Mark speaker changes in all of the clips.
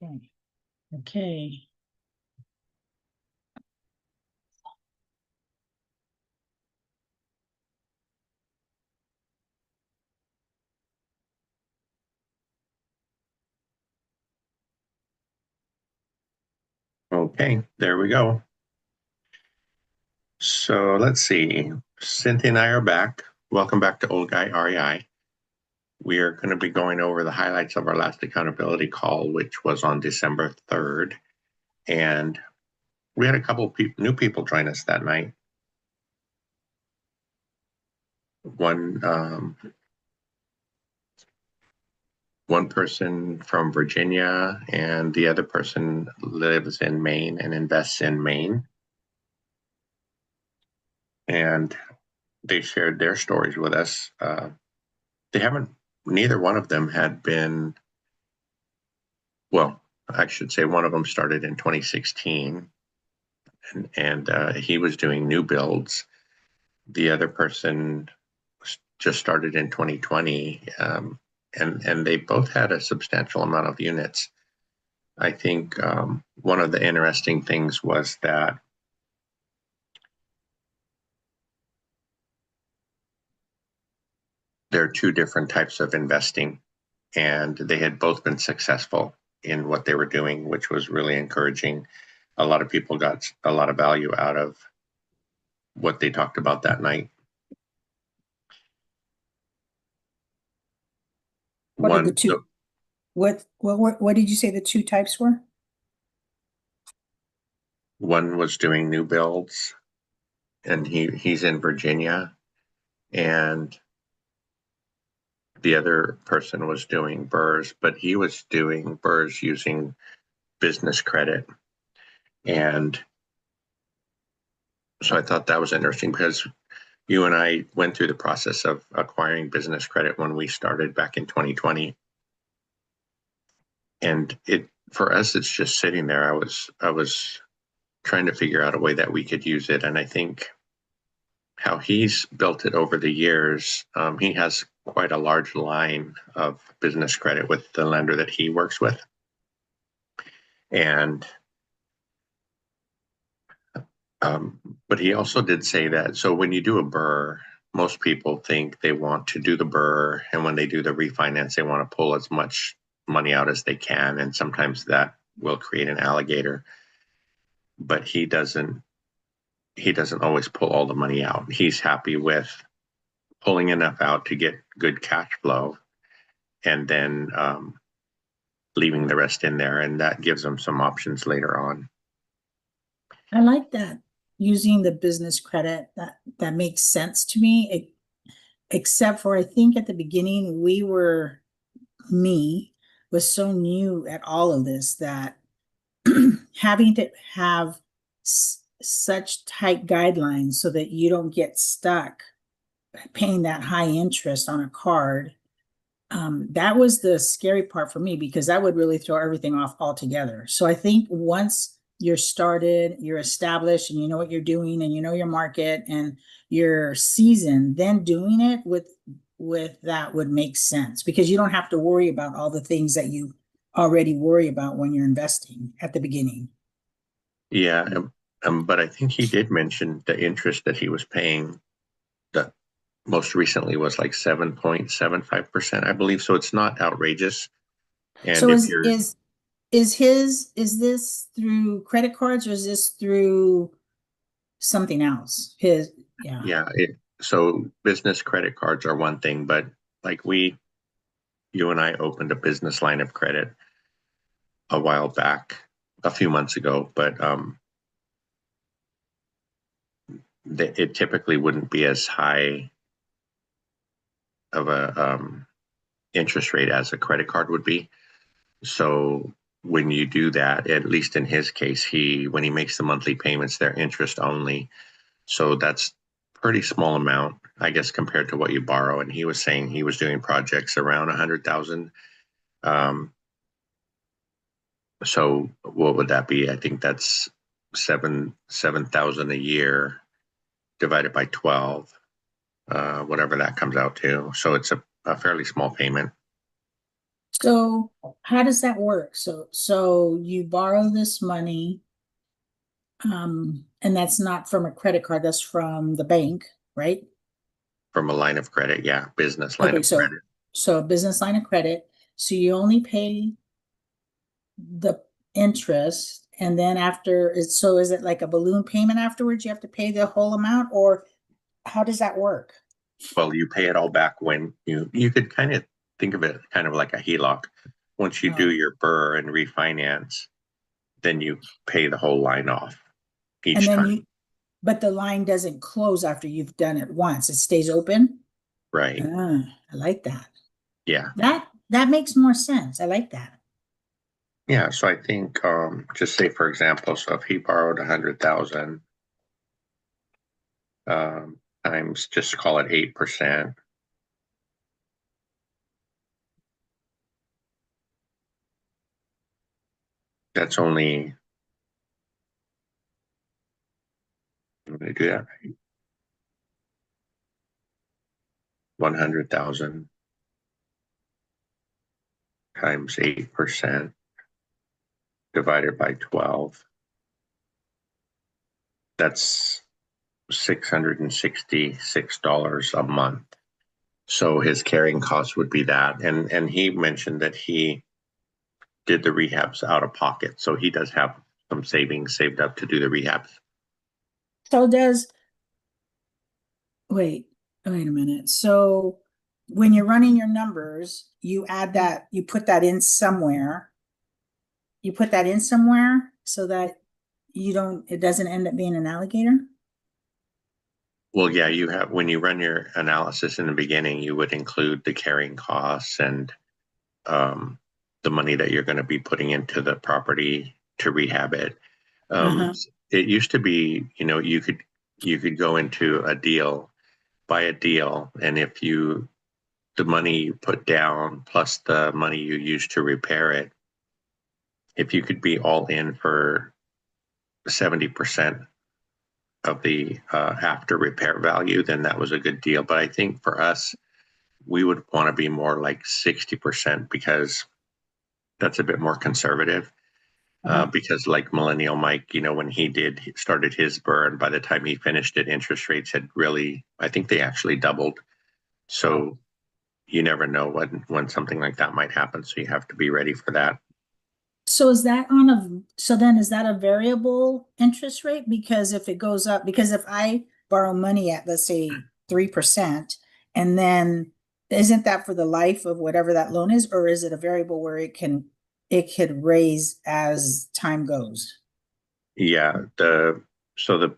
Speaker 1: Okay. Okay.
Speaker 2: Okay, there we go. So let's see. Cynthia and I are back. Welcome back to Old Guy REI. We are going to be going over the highlights of our last accountability call, which was on December 3rd. And we had a couple of new people join us that night. One person from Virginia, and the other person lives in Maine and invests in Maine. And they shared their stories with us. Neither one of them had been, well, I should say one of them started in 2016, and he was doing new builds. The other person just started in 2020, and they both had a substantial amount of units. I think one of the interesting things was that there are two different types of investing, and they had both been successful in what they were doing, which was really encouraging. A lot of people got a lot of value out of what they talked about that night.
Speaker 1: What are the
Speaker 2: One,
Speaker 1: two? What did you say the two types were?
Speaker 2: one was doing new builds, and he's in Virginia, and the other person was doing burrs, but he was doing burrs using business credit. And so I thought that was interesting because you and I went through the process of acquiring business credit when we started back in 2020. And it for us, it's just sitting there. I was trying to figure out a way that we could use it. And I think how he's built it over the years, he has quite a large line of business credit with the lender that he works with. And but he also did say that, so when you do a burr, most people think they want to do the burr, and when they do the refinance, they want to pull as much money out as they can, and sometimes that will create an alligator. But he doesn't always pull all the money out. He's happy with pulling enough out to get good cash flow, and then leaving the rest in there, and that gives him some options later on.
Speaker 1: I like that. Using the business credit, that makes sense to me. Except for I think at the beginning me was so new at all of this that having to have such tight guidelines so that you don't get stuck paying that high interest on a card. That was the scary part for me because that would really throw everything off altogether. So I think once you're started, you're established, and you know what you're doing, and you know your market and your season, then doing it with that would make sense because you don't have to worry about all the things that you already worry about when you're investing at the beginning.
Speaker 2: Yeah, but I think he did mention the interest that he was paying. That most recently was like 7.75%, I believe. So it's not outrageous. And
Speaker 1: So
Speaker 2: if you're,
Speaker 1: is this through credit cards or is this through something else? His, yeah.
Speaker 2: yeah, so business credit cards are one thing, but like you and I opened a business line of credit a while back, a few months ago, but it typically wouldn't be as high of a interest rate as a credit card would be. So when you do that, at least in his case, when he makes the monthly payments, they're interest only. So that's pretty small amount, I guess, compared to what you borrow. And he was saying he was doing projects around 100,000. So what would that be? I think that's 7,000 a year divided by 12, whatever that comes out to. So it's a fairly small payment.
Speaker 1: So how does that work? So you borrow this money, and that's not from a credit card, that's from the bank, right?
Speaker 2: from a line of credit. Yeah, business line
Speaker 1: Okay,
Speaker 2: of
Speaker 1: so
Speaker 2: credit.
Speaker 1: so a business line of credit. So you only pay the interest, and then after it's so is it like a balloon payment afterwards? You have to pay the whole amount, or how does that work?
Speaker 2: Well, you pay it all back when you could kind of think of it kind of like a HELOC. Once you do
Speaker 1: Oh,
Speaker 2: your BRRRR and refinance, then you pay the whole line off
Speaker 1: and
Speaker 2: each
Speaker 1: then
Speaker 2: time.
Speaker 1: you, but the line doesn't close after you've done it once. It stays open.
Speaker 2: Right.
Speaker 1: Ah, I like that.
Speaker 2: Yeah.
Speaker 1: That makes more sense. I like that.
Speaker 2: Yeah. So I think just say for example, so if he borrowed 100,000 times just call it 8%, that's only I'm gonna do that 100,000 times 8% divided by 12. That's $666 a month. So his carrying cost would be that. And he mentioned that he did the rehabs out of pocket. So he does have some savings saved up to do the rehabs.
Speaker 1: So does wait, wait a minute. So when you're running your numbers, you add that, you put that in somewhere. You put that in somewhere so that you don't, it doesn't end up being an alligator.
Speaker 2: Well, yeah, you have when you run your analysis in the beginning, you would include the carrying costs and um, the money that you're going to be putting into the property to rehab it. Um,
Speaker 1: Uh-huh.
Speaker 2: it used to be, you could go into a deal, buy a deal, and if you the money you put down plus the money you use to repair it, if you could be all in for 70% of the after repair value, then that was a good deal. But I think for us, we would want to be more like 60% because that's a bit more conservative.
Speaker 1: Uh-huh.
Speaker 2: Because like Millennial Mike, when he started his burn, by the time he finished it, interest rates had really, I think they actually doubled. So you never know when something like that might happen. So you have to be ready for that.
Speaker 1: So is that on a, so then is that a variable interest rate? Because if it goes up, because if I borrow money at, let's say, 3%, and then isn't that for the life of whatever that loan is, or is it a variable where it could raise as time goes?
Speaker 2: Yeah, the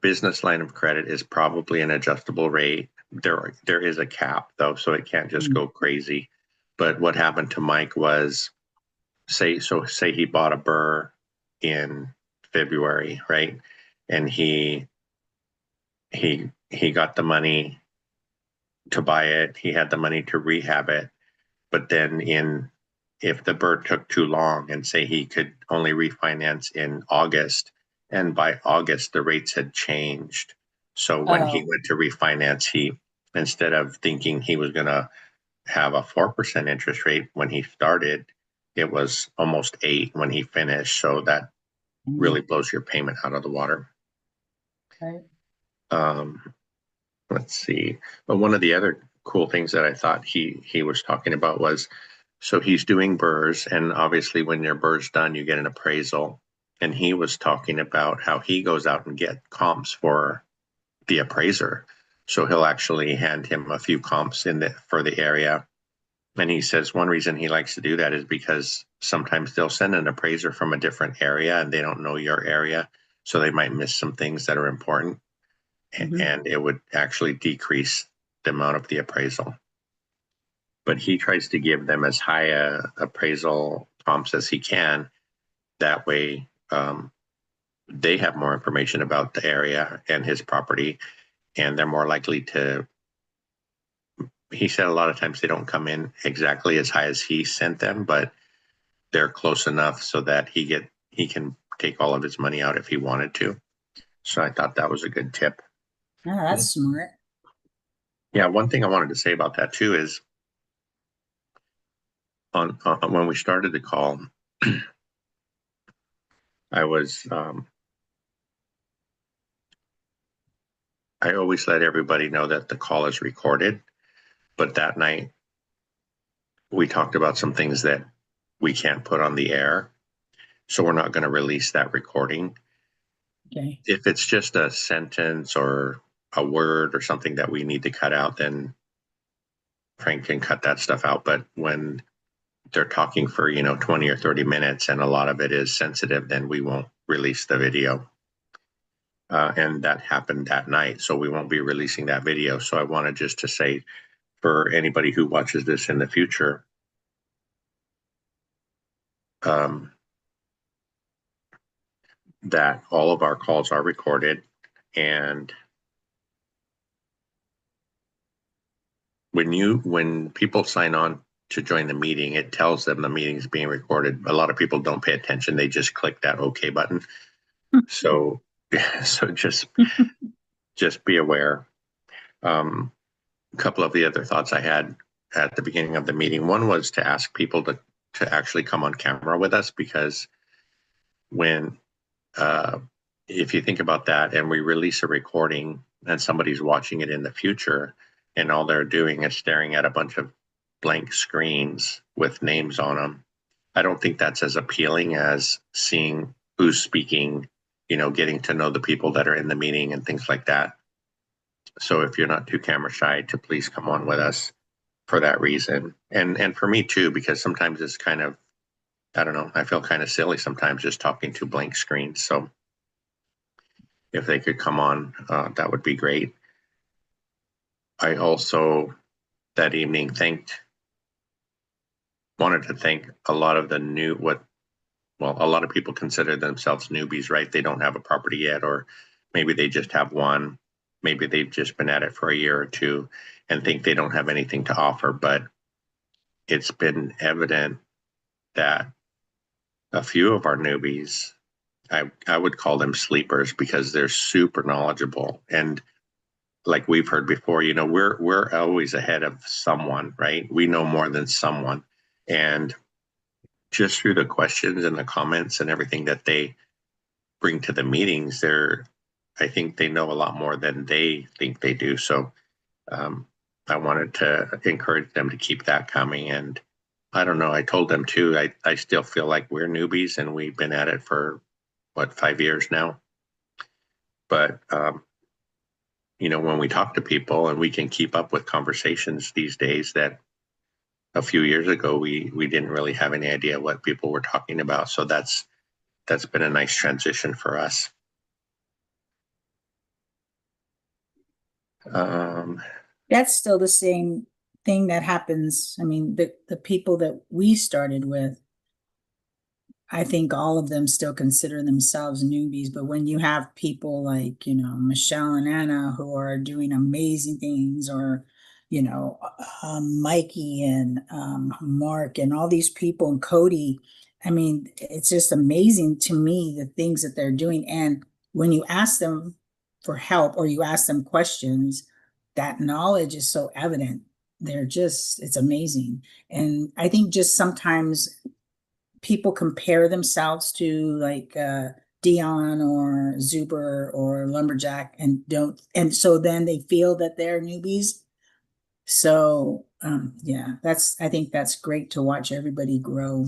Speaker 2: business line of credit is probably an adjustable rate. There is a cap though, so it can't just
Speaker 1: Mm.
Speaker 2: go crazy. But what happened to Mike was say he bought a burr in February, right? And he got the money to buy it, he had the money to rehab it, but then in if the bird took too long and say he could only refinance in August, and by August the rates had changed. So when he
Speaker 1: Oh.
Speaker 2: went to refinance, he instead of thinking he was going to have a 4% interest rate when he started, it was almost 8 when he finished. So that
Speaker 1: Mm.
Speaker 2: really blows your payment out of the water.
Speaker 1: Right.
Speaker 2: Um, let's see. But one of the other cool things that I thought he was talking about was so he's doing burrs, and obviously when your burr's done, you get an appraisal. And he was talking about how he goes out and get comps for the appraiser. So he'll actually hand him a few comps for the area. And he says one reason he likes to do that is because sometimes they'll send an appraiser from a different area and they don't know your area. So they might miss some things that are important,
Speaker 1: Mhm.
Speaker 2: and it would actually decrease the amount of the appraisal. But he tries to give them as high a appraisal comps as he can. That way, they have more information about the area and his property, and they're more likely to. He said a lot of times they don't come in exactly as high as he sent them, but they're close enough so that he can take all of his money out if he wanted to. So I thought that was a good tip.
Speaker 1: Oh, that's smart.
Speaker 2: Yeah, one thing I wanted to say about that too is on when we started the call, I was I always let everybody know that the call is recorded, but that night we talked about some things that we can't put on the air, so we're not going to release that recording.
Speaker 1: Okay.
Speaker 2: If it's just a sentence or a word or something that we need to cut out, then Frank can cut that stuff out. But when they're talking for 20 or 30 minutes and a lot of it is sensitive, then we won't release the video. And that happened that night, so we won't be releasing that video. So I wanted just to say, for anybody who watches this in the future, um, that all of our calls are recorded, and when people sign on to join the meeting, it tells them the meeting is being recorded. A lot of people don't pay attention; they just click that OK button. So, so just be aware. A couple of the other thoughts I had at the beginning of the meeting. One was to ask people to actually come on camera with us, because when uh, if you think about that and we release a recording and somebody's watching it in the future and all they're doing is staring at a bunch of blank screens with names on them, I don't think that's as appealing as seeing who's speaking, getting to know the people that are in the meeting and things like that. So if you're not too camera shy, to please come on with us for that reason. And for me too, because sometimes it's kind of, I don't know, I feel kind of silly sometimes just talking to blank screens. So if they could come on, that would be great. I also that evening wanted to thank a lot of the new what well, a lot of people consider themselves newbies, right? They don't have a property yet, or maybe they just have one. Maybe they've just been at it for a year or two and think they don't have anything to offer. But it's been evident that a few of our newbies, I would call them sleepers, because they're super knowledgeable. And like we've heard before, we're always ahead of someone, right? We know more than someone. And just through the questions and the comments and everything that they bring to the meetings, I think they know a lot more than they think they do. So um, I wanted to encourage them to keep that coming. And I don't know, I told them too, I still feel like we're newbies and we've been at it for what, 5 years now. But when we talk to people and we can keep up with conversations these days that a few years ago we didn't really have any idea what people were talking about. So that's been a nice transition for us. Um,
Speaker 1: That's still the same thing that happens. I mean, the people that we started with, I think all of them still consider themselves newbies, but when you have people like, Michelle and Anna who are doing amazing things, or, Mikey and Mark and all these people and Cody, I mean, it's just amazing to me the things that they're doing. And when you ask them for help or you ask them questions, that knowledge is so evident. It's amazing. And I think just sometimes people compare themselves to like Dion or Zuber or Lumberjack and so then they feel that they're newbies. So yeah, I think that's great to watch everybody grow.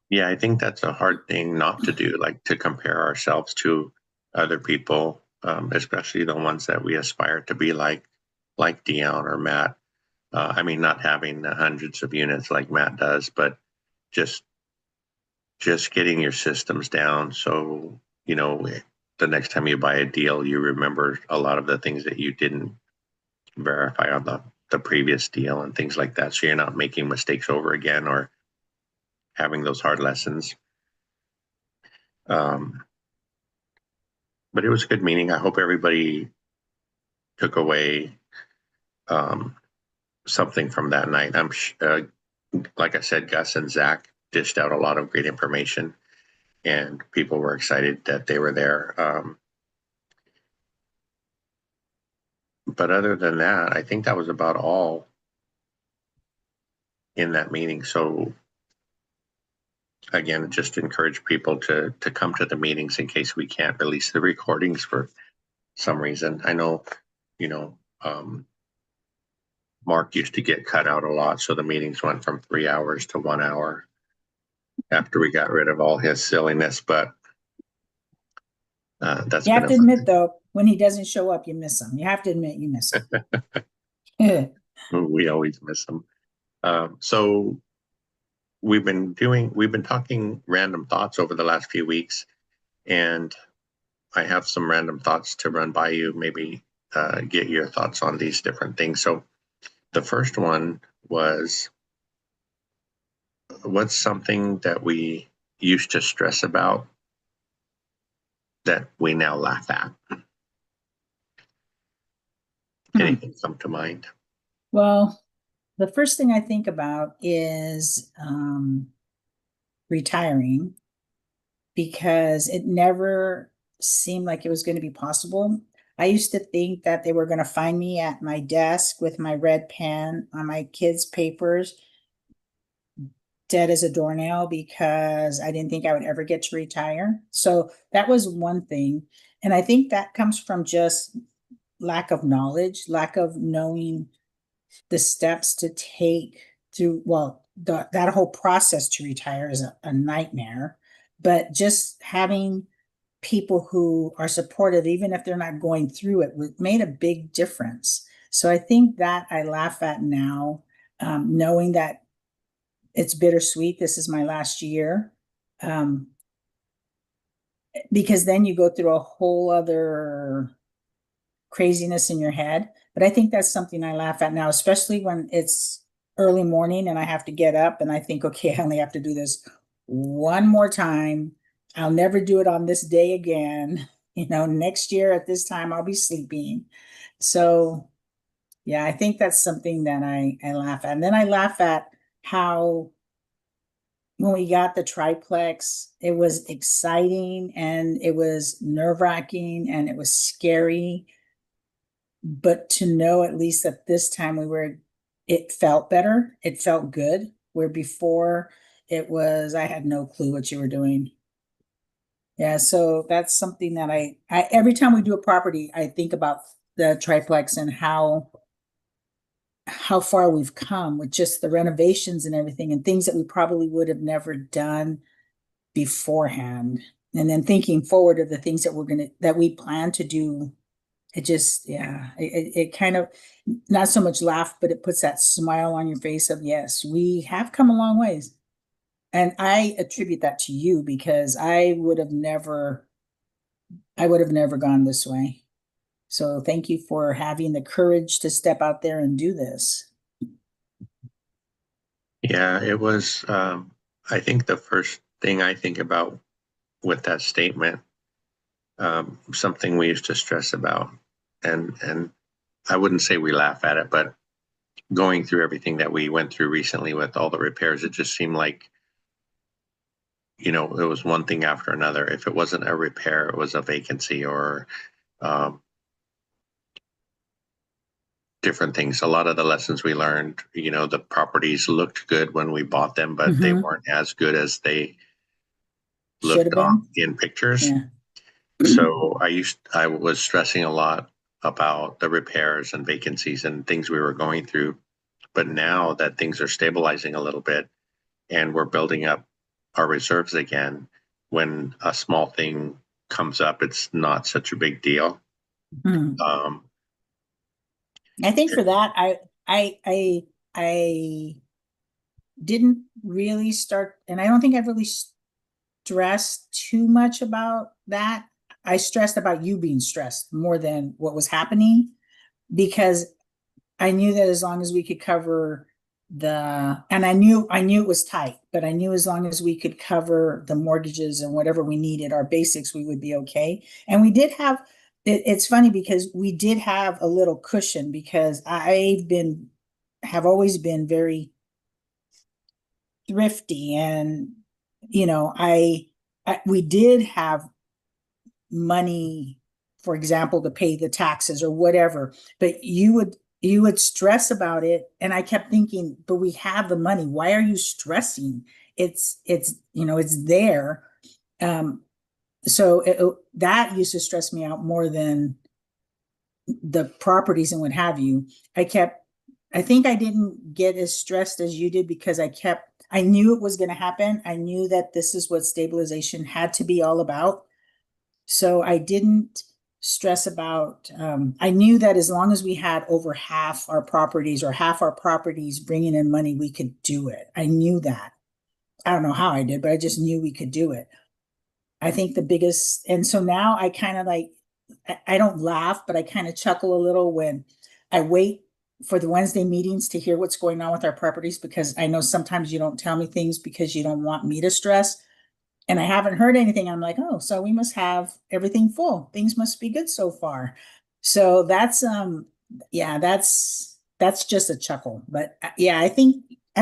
Speaker 2: yeah, I think that's a hard thing not to do, like to compare ourselves to other people, especially the ones that we aspire to be like Dion or Matt. I mean, not having the hundreds of units like Matt does, but just just getting your systems down. So, the next time you buy a deal, you remember a lot of the things that you didn't verify on the previous deal and things like that. So you're not making mistakes over again or having those hard lessons. Um, but it was a good meeting. I hope everybody took away um, something from that night. Like I said, Gus and Zach dished out a lot of great information, and people were excited that they were there. But other than that, I think that was about all. in that meeting. So again, just encourage people to come to the meetings in case we can't release the recordings for some reason. I know, you know, Mark used to get cut out a lot, so the meetings went from 3 hours to 1 hour after we got rid of all his silliness. But that's
Speaker 1: You
Speaker 2: been
Speaker 1: have
Speaker 2: a
Speaker 1: to
Speaker 2: fun
Speaker 1: admit, though, when he doesn't show up, you miss him. You have to admit you miss him.
Speaker 2: thing. We always miss him. So we've been talking random thoughts over the last few weeks, and I have some random thoughts to run by you. Maybe get your thoughts on these different things. So the first one was, what's something that we used to stress about that we now laugh at?
Speaker 1: Hmm.
Speaker 2: Anything come to mind?
Speaker 1: Well, the first thing I think about is retiring, because it never seemed like it was going to be possible. I used to think that they were going to find me at my desk with my red pen on my kids' papers, dead as a doornail, because I didn't think I would ever get to retire. So that was one thing. And I think that comes from just lack of knowledge, lack of knowing the steps to take through, well, that whole process to retire is a nightmare. But just having people who are supportive, even if they're not going through it, made a big difference. So I think that I laugh at now, knowing that it's bittersweet. This is my last year. Um, because then you go through a whole other craziness in your head. But I think that's something I laugh at now, especially when it's early morning and I have to get up and I think, okay, I only have to do this one more time. I'll never do it on this day again. Next year at this time I'll be sleeping. So yeah, I think that's something that I laugh at. And then I laugh at how when we got the triplex, it was exciting and it was nerve-wracking and it was scary. But to know at least that this time it felt better, it felt good, where before it was, I had no clue what you were doing. Yeah, so that's something that I every time we do a property, I think about the triplex and how far we've come with just the renovations and everything, and things that we probably would have never done beforehand. And then thinking forward of the things that we plan to do. It just, yeah, it kind of, not so much laugh, but it puts that smile on your face of, yes, we have come a long ways. And I attribute that to you, because I would have never gone this way. So thank you for having the courage to step out there and do this.
Speaker 2: Yeah, it was. I think the first thing I think about with that statement, something we used to stress about, and I wouldn't say we laugh at it, but going through everything that we went through recently with all the repairs, it just seemed like, it was one thing after another. If it wasn't a repair, it was a vacancy or um, different things. A lot of the lessons we learned, the properties looked good when we bought them, but they
Speaker 1: Mm-hmm.
Speaker 2: weren't as good as they
Speaker 1: Should have
Speaker 2: looked on
Speaker 1: been.
Speaker 2: in pictures.
Speaker 1: Yeah.
Speaker 2: So I was stressing a lot about the repairs and vacancies and things we were going through. But now that things are stabilizing a little bit and we're building up our reserves again, when a small thing comes up, it's not such a big deal.
Speaker 1: Mhm.
Speaker 2: Um,
Speaker 1: I think for that, I didn't really start, and I don't think I've really stressed too much about that. I stressed about you being stressed more than what was happening, because I knew that as long as we could cover and I knew it was tight, but I knew as long as we could cover the mortgages and whatever we needed, our basics, we would be okay. And we did have, it's funny because we did have a little cushion, because have always been very thrifty, and we did have money, for example, to pay the taxes or whatever. But you would stress about it. And I kept thinking, but we have the money. Why are you stressing? It's there. Um, that used to stress me out more than the properties and what have you. I think I didn't get as stressed as you did because I knew it was going to happen. I knew that this is what stabilization had to be all about. So I didn't stress about, I knew that as long as we had over half our properties or half our properties bringing in money, we could do it. I knew that. I don't know how I did, but I just knew we could do it. I think the biggest, and so now I kind of like, I don't laugh, but I kind of chuckle a little when I wait for the Wednesday meetings to hear what's going on with our properties because I know sometimes you don't tell me things because you don't want me to stress. And I haven't heard anything. I'm like, oh, so we must have everything full. Things must be good so far. So yeah, that's just a chuckle. But yeah, I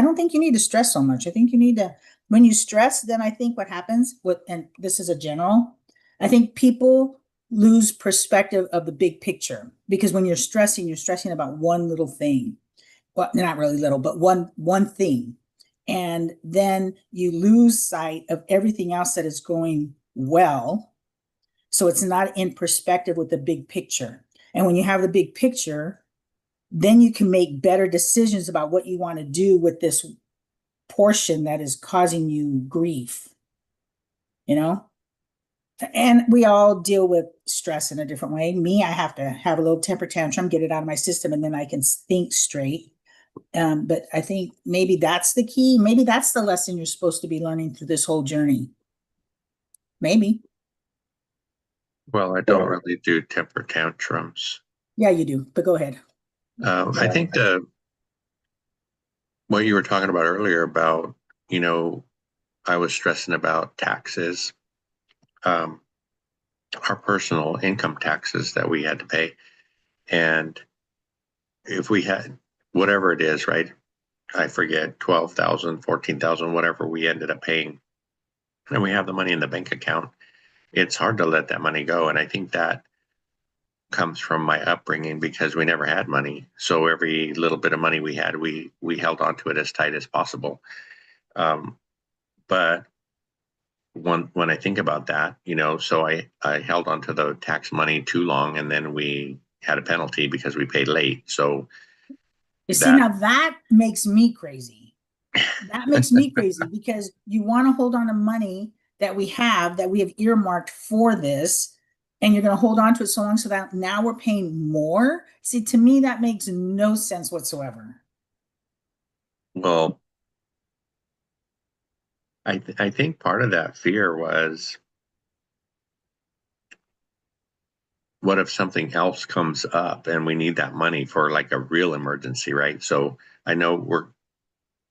Speaker 1: don't think you need to stress so much. I think you need to when you stress, then I think what happens with and this is a general, I think people lose perspective of the big picture because when you're stressing about one little thing. Well, not really little, but one thing. And then you lose sight of everything else that is going well. So it's not in perspective with the big picture. And when you have the big picture, then you can make better decisions about what you want to do with this portion that is causing you grief, you know? And we all deal with stress in a different way. Me, I have to have a little temper tantrum, get it out of my system, and then I can think straight. But I think maybe that's the key. Maybe that's the lesson you're supposed to be learning through this whole journey. Maybe.
Speaker 2: Well, I don't really do temper tantrums.
Speaker 1: Yeah, you do. But go ahead.
Speaker 2: I think what you were talking about earlier about, you know, I was stressing about taxes, um, our personal income taxes that we had to pay. And if we had whatever it is, right? I forget 12,000, 14,000, whatever we ended up paying, and we have the money in the bank account, it's hard to let that money go. And I think that comes from my upbringing because we never had money. So every little bit of money we had, we held on to it as tight as possible. But when I think about that, so I held on to the tax money too long, and then we had a penalty because we paid late. So
Speaker 1: You see,
Speaker 2: that
Speaker 1: now that makes me crazy. That makes me crazy because you want to hold on to money that we have earmarked for this, and you're going to hold on to it so long so that now we're paying more. See, to me, that makes no sense whatsoever.
Speaker 2: well, I think part of that fear was, what if something else comes up and we need that money for like a real emergency, right? So I know we're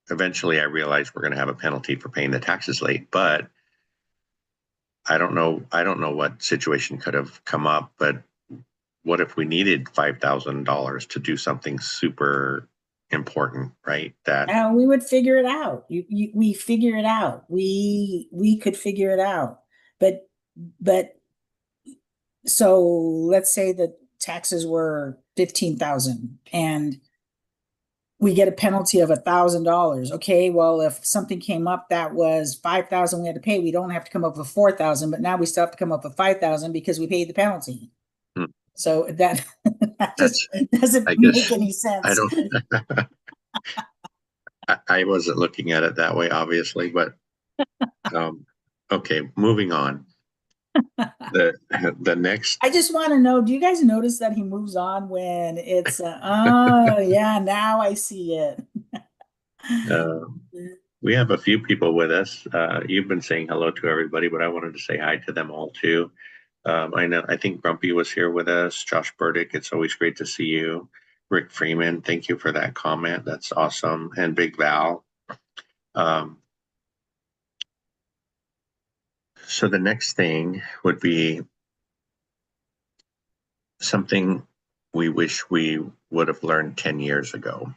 Speaker 2: eventually I realized we're going to have a penalty for paying the taxes late, but I don't know what situation could have come up, but what if we needed $5,000 to do something super important, right? That
Speaker 1: We would figure it out. We figure it out. We could figure it out. But but so let's say the taxes were 15,000 and we get a penalty of $1,000. Okay, well, if something came up that was 5,000 we had to pay, we don't have to come up with 4,000, but now we still have to come up with 5,000 because we paid the penalty.
Speaker 2: hmm,
Speaker 1: So that just
Speaker 2: that's
Speaker 1: doesn't
Speaker 2: I
Speaker 1: make
Speaker 2: guess
Speaker 1: any
Speaker 2: I
Speaker 1: sense.
Speaker 2: don't I wasn't looking at it that way, obviously, but okay, moving on. The the next
Speaker 1: I just want to know, do you guys notice that he moves on when it's oh yeah, now I see it.
Speaker 2: uh, we have a few people with us. You've been saying hello to everybody, but I wanted to say hi to them all too. I think Grumpy was here with us. Josh Burdick, it's always great to see you. Rick Freeman, thank you for that comment. That's awesome. And Big Val. Um, so the next thing would be something we wish we would have learned 10 years ago.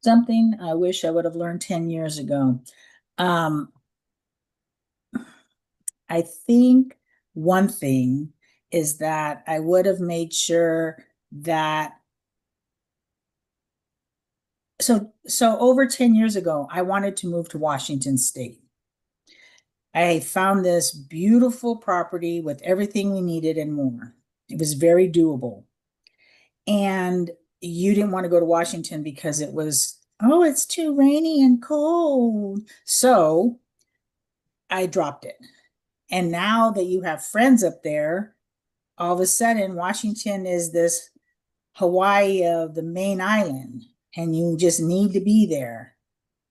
Speaker 1: Something I wish I would have learned 10 years ago. Um, I think one thing is that I would have made sure that so over 10 years ago, I wanted to move to Washington State. I found this beautiful property with everything we needed and more. It was very doable. And you didn't want to go to Washington because it was, oh, it's too rainy and cold. So I dropped it. And now that you have friends up there, all of a sudden Washington is this Hawaii of the main island, and you just need to be there.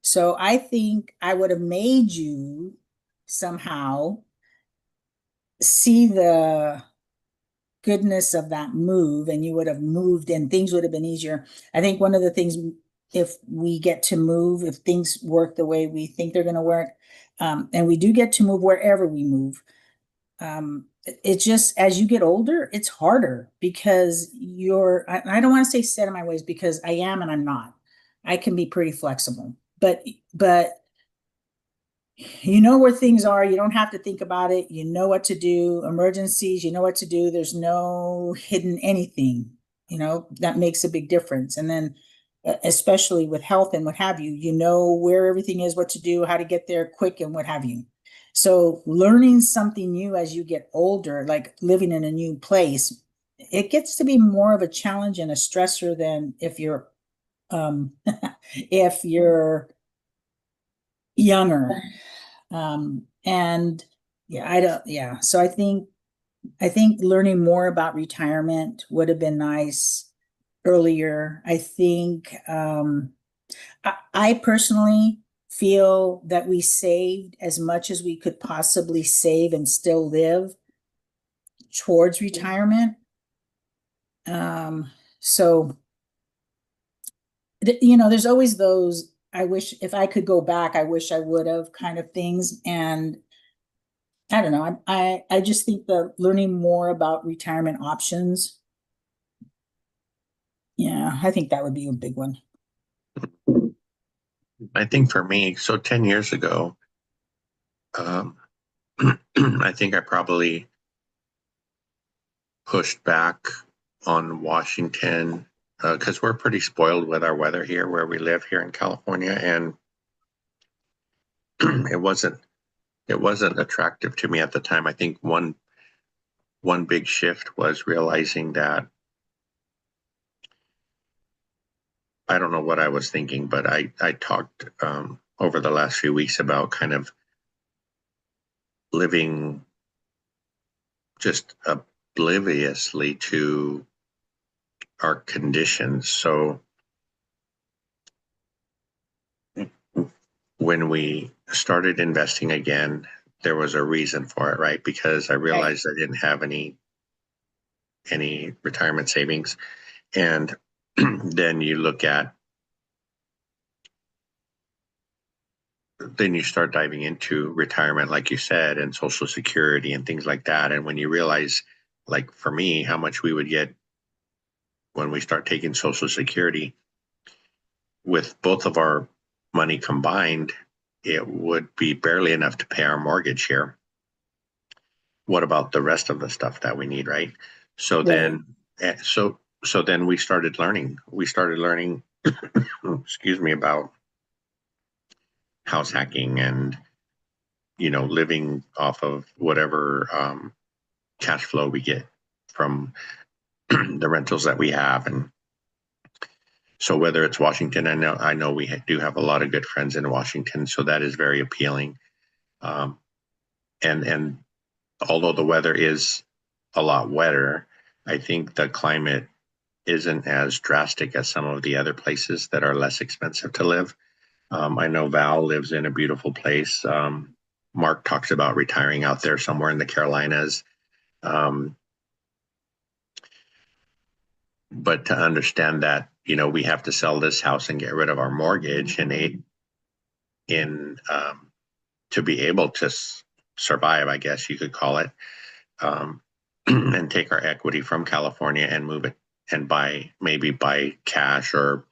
Speaker 1: So I think I would have made you somehow see the goodness of that move, and you would have moved and things would have been easier. I think one of the things, if we get to move, if things work the way we think they're going to work, and we do get to move wherever we move, it's just as you get older, it's harder because I don't want to say set in my ways because I am and I'm not. I can be pretty flexible, but you know where things are. You don't have to think about it. You know what to do. Emergencies, you know what to do. There's no hidden anything, that makes a big difference. And then, especially with health and what have you, you know where everything is, what to do, how to get there quick, and what have you. So, learning something new as you get older, like living in a new place, it gets to be more of a challenge and a stressor than um, if you're younger. And yeah, I don't, yeah. So I think learning more about retirement would have been nice earlier. I think, I personally feel that we saved as much as we could possibly save and still live towards retirement. So, there's always those, I wish if I could go back, I wish I would have kind of things. And I don't know. I just think the learning more about retirement options. Yeah, I think that would be a big one.
Speaker 2: I think for me, so 10 years ago, um, I think I probably pushed back on Washington because we're pretty spoiled with our weather here where we live here in California, and it wasn't attractive to me at the time. I think one big shift was realizing that I don't know what I was thinking, but I talked over the last few weeks about kind of living just obliviously to our conditions. So when we started investing again, there was a reason for it, right? Because I
Speaker 1: Right.
Speaker 2: realized I didn't have any retirement savings. And then you start diving into retirement, like you said, and Social Security and things like that. And when you realize, like for me, how much we would get when we start taking Social Security with both of our money combined, it would be barely enough to pay our mortgage here. What about the rest of the stuff that we need, right? So
Speaker 1: Right.
Speaker 2: then, so then we started learning. We started learning, excuse me, about house hacking and living off of whatever cash flow we get from the rentals that we have. And so whether it's Washington, I know we do have a lot of good friends in Washington, so that is very appealing. Um, and although the weather is a lot wetter, I think the climate isn't as drastic as some of the other places that are less expensive to live. I know Val lives in a beautiful place. Mark talks about retiring out there somewhere in the Carolinas. Um, but to understand that, we have to sell this house and get rid of our mortgage in to be able to survive, I guess you could call it, and take our equity from California and move it and maybe buy cash or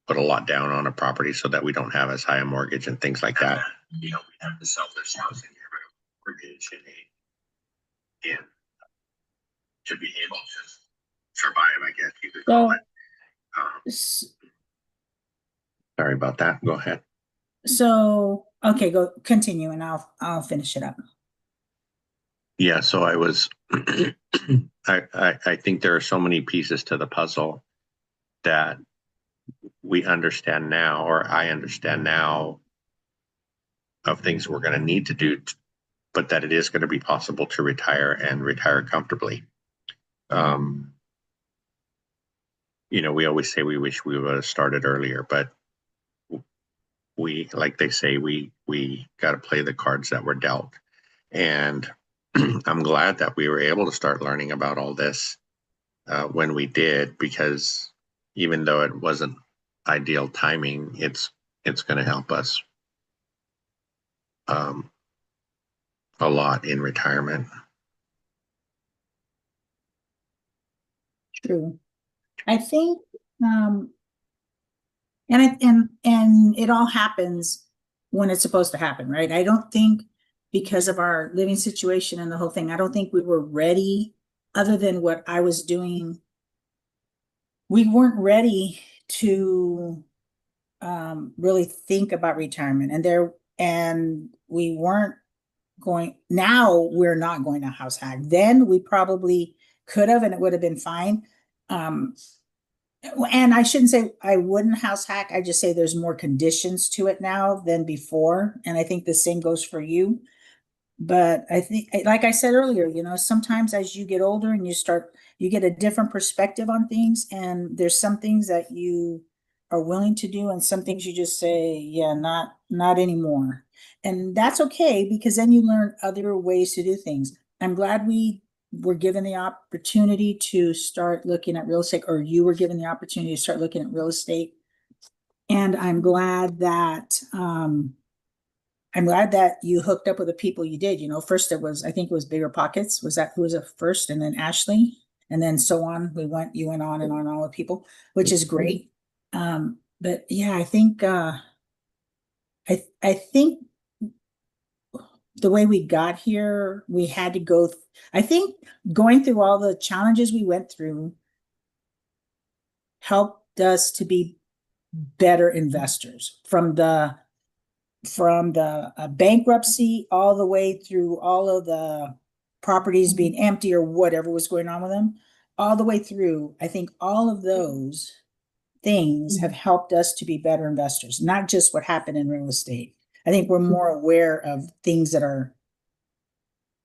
Speaker 2: put a lot down on a property so that we don't have as high a mortgage and things like that. We have to sell this house and get rid of mortgage in to be able to survive, I guess you could call
Speaker 1: So,
Speaker 2: it. Sorry about that. Go ahead.
Speaker 1: so okay, go continue, and I'll finish it up.
Speaker 2: Yeah, so I was I think there are so many pieces to the puzzle that we understand now, or I understand now, of things we're going to need to do, but that it is going to be possible to retire and retire comfortably. Um, we always say we wish we would have started earlier, but we, like they say, we got to play the cards that were dealt. And I'm glad that we were able to start learning about all this when we did, because even though it wasn't ideal timing, it's going to help us um, a lot in retirement.
Speaker 1: True. I think, um, and it all happens when it's supposed to happen, right? I don't think because of our living situation and the whole thing, I don't think we were ready, other than what I was doing. We weren't ready to really think about retirement, and we weren't going. Now we're not going to house hack. Then we probably could have, and it would have been fine. Um, and I shouldn't say I wouldn't house hack. I just say there's more conditions to it now than before. And I think the same goes for you. But I think, like I said earlier, sometimes as you get older and you get a different perspective on things, and there's some things that you are willing to do, and some things you just say, yeah, not anymore. And that's okay, because then you learn other ways to do things. I'm glad we were given the opportunity to start looking at real estate, or you were given the opportunity to start looking at real estate. And I'm glad that you hooked up with the people you did. First I think it was Bigger Pockets. Was that who was it first? And then Ashley, and then so on. You went on and on, all the people, which is great. But yeah, I think the way we got here, we had to I think going through all the challenges we went through helped us to be better investors, from the bankruptcy all the way through all of the properties being empty or whatever was going on with them, all the way through. I think all of those things have helped us to be better investors, not just what happened in real estate. I think we're more aware of things that are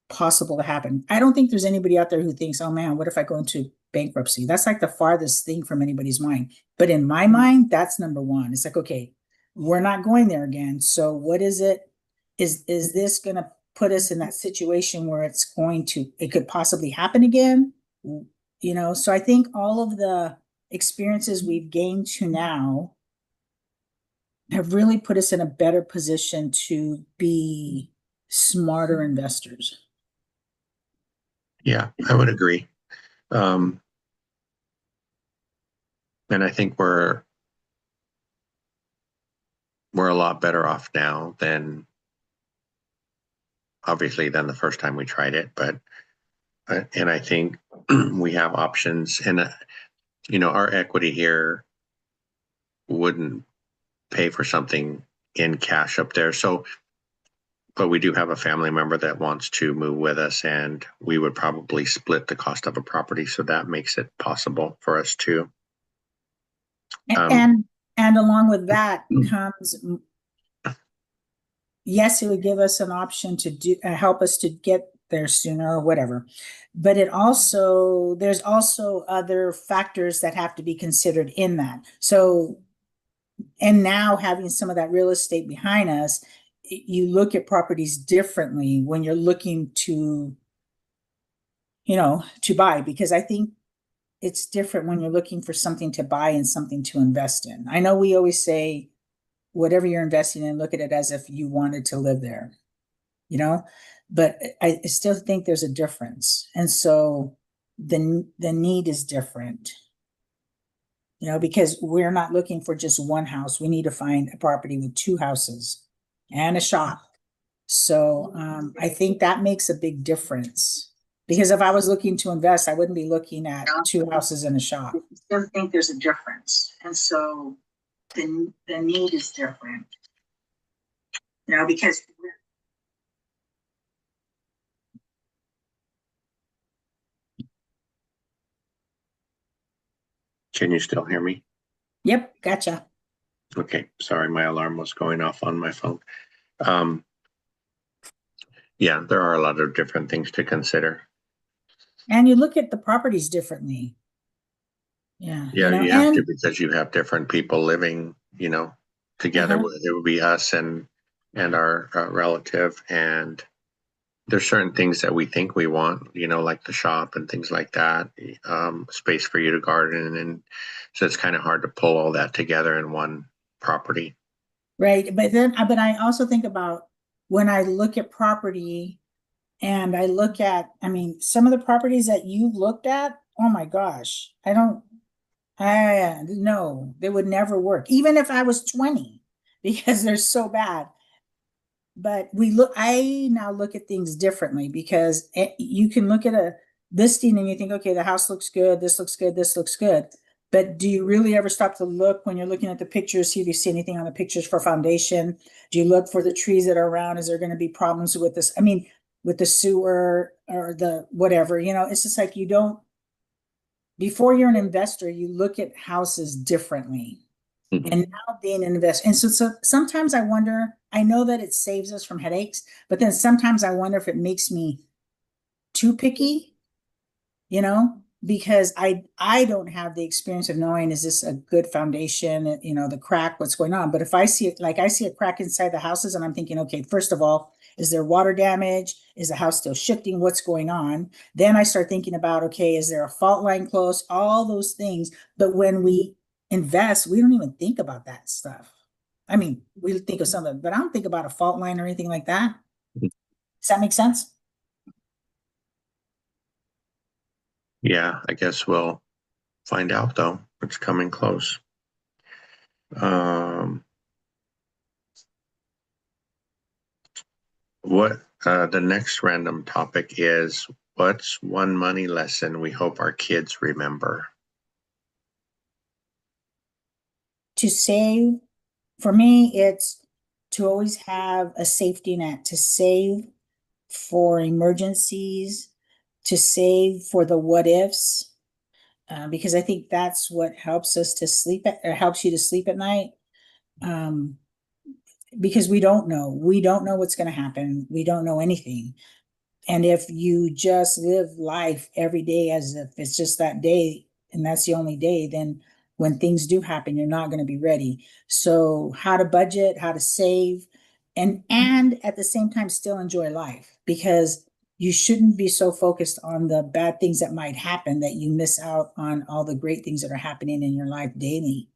Speaker 1: possible to happen. I don't think there's anybody out there who thinks, oh man, what if I go into bankruptcy? That's like the farthest thing from anybody's mind. But in my mind, that's number one. It's like, okay, we're not going there again. So what is it? Is this going to put us in that situation where it could possibly happen again? So I think all of the experiences we've gained to now have really put us in a better position to be smarter investors.
Speaker 2: Yeah, I would agree. Um, and I think we're a lot better off now than, obviously, than the first time we tried it. But and I think we have options, and our equity here wouldn't pay for something in cash up there. So, but we do have a family member that wants to move with us, and we would probably split the cost of a property. So that makes it possible for us to.
Speaker 1: And along with that comes, yes, it would give us an option to help us to get there sooner or whatever. But there's also other factors that have to be considered in that. So, and now having some of that real estate behind us, you look at properties differently when you're looking to buy, because I think it's different when you're looking for something to buy and something to invest in. I know we always say, whatever you're investing in, look at it as if you wanted to live there, you know, but I still think there's a difference. And so the need is different, because we're not looking for just one house. We need to find a property with two houses and a shop. So I think that makes a big difference. Because if I was looking to invest, I wouldn't be looking at two houses and a
Speaker 3: I
Speaker 1: shop.
Speaker 3: still think there's a difference. And so the need is different, because
Speaker 2: Can you still hear me?
Speaker 1: Yep, gotcha.
Speaker 2: Okay, sorry, my alarm was going off on my phone. Um, yeah, there are a lot of different things to consider.
Speaker 1: And you look at the properties differently. Yeah,
Speaker 2: Yeah, you have to
Speaker 1: and
Speaker 2: because you have different people living, together.
Speaker 1: uh-huh.
Speaker 2: It would be us and our relative, and there's certain things that we think we want, like the shop and things like that, space for you to garden, and so it's kind of hard to pull all that together in one property.
Speaker 1: Right. But I also think about when I look at property and I look at, I mean, some of the properties that you've looked at, oh my gosh, no, they would never work, even if I was 20, because they're so bad. But I now look at things differently because you can look at a listing and you think, okay, the house looks good, this looks good, this looks good. But do you really ever stop to look when you're looking at the pictures, see if you see anything on the pictures for foundation? Do you look for the trees that are around? Is there going to be problems with this? I mean, with the sewer or the whatever, it's just like before you're an investor, you look at houses differently.
Speaker 2: Mhm.
Speaker 1: And now being an investor. And so sometimes I wonder, I know that it saves us from headaches, but then sometimes I wonder if it makes me too picky, because I don't have the experience of knowing, is this a good foundation, the crack, what's going on. But if I see it, like I see a crack inside the houses and I'm thinking, okay, first of all, is there water damage? Is the house still shifting? What's going on? Then I start thinking about, okay, is there a fault line close? All those things. But when we invest, we don't even think about that stuff. I mean, we think of something, but I don't think about a fault line or anything like that. Does that make sense?
Speaker 2: Yeah, I guess we'll find out though. It's coming close. Um, what the next random topic is, what's one money lesson we hope our kids remember?
Speaker 1: To save, for me, it's to always have a safety net, to save for emergencies, to save for the what ifs, because I think that's what helps us to sleep or helps you to sleep at night. Um, because we don't know what's going to happen. We don't know anything. And if you just live life every day as if it's just that day and that's the only day, then when things do happen, you're not going to be ready. So how to budget, how to save, and at the same time still enjoy life, because you shouldn't be so focused on the bad things that might happen that you miss out on all the great things that are happening in your life daily.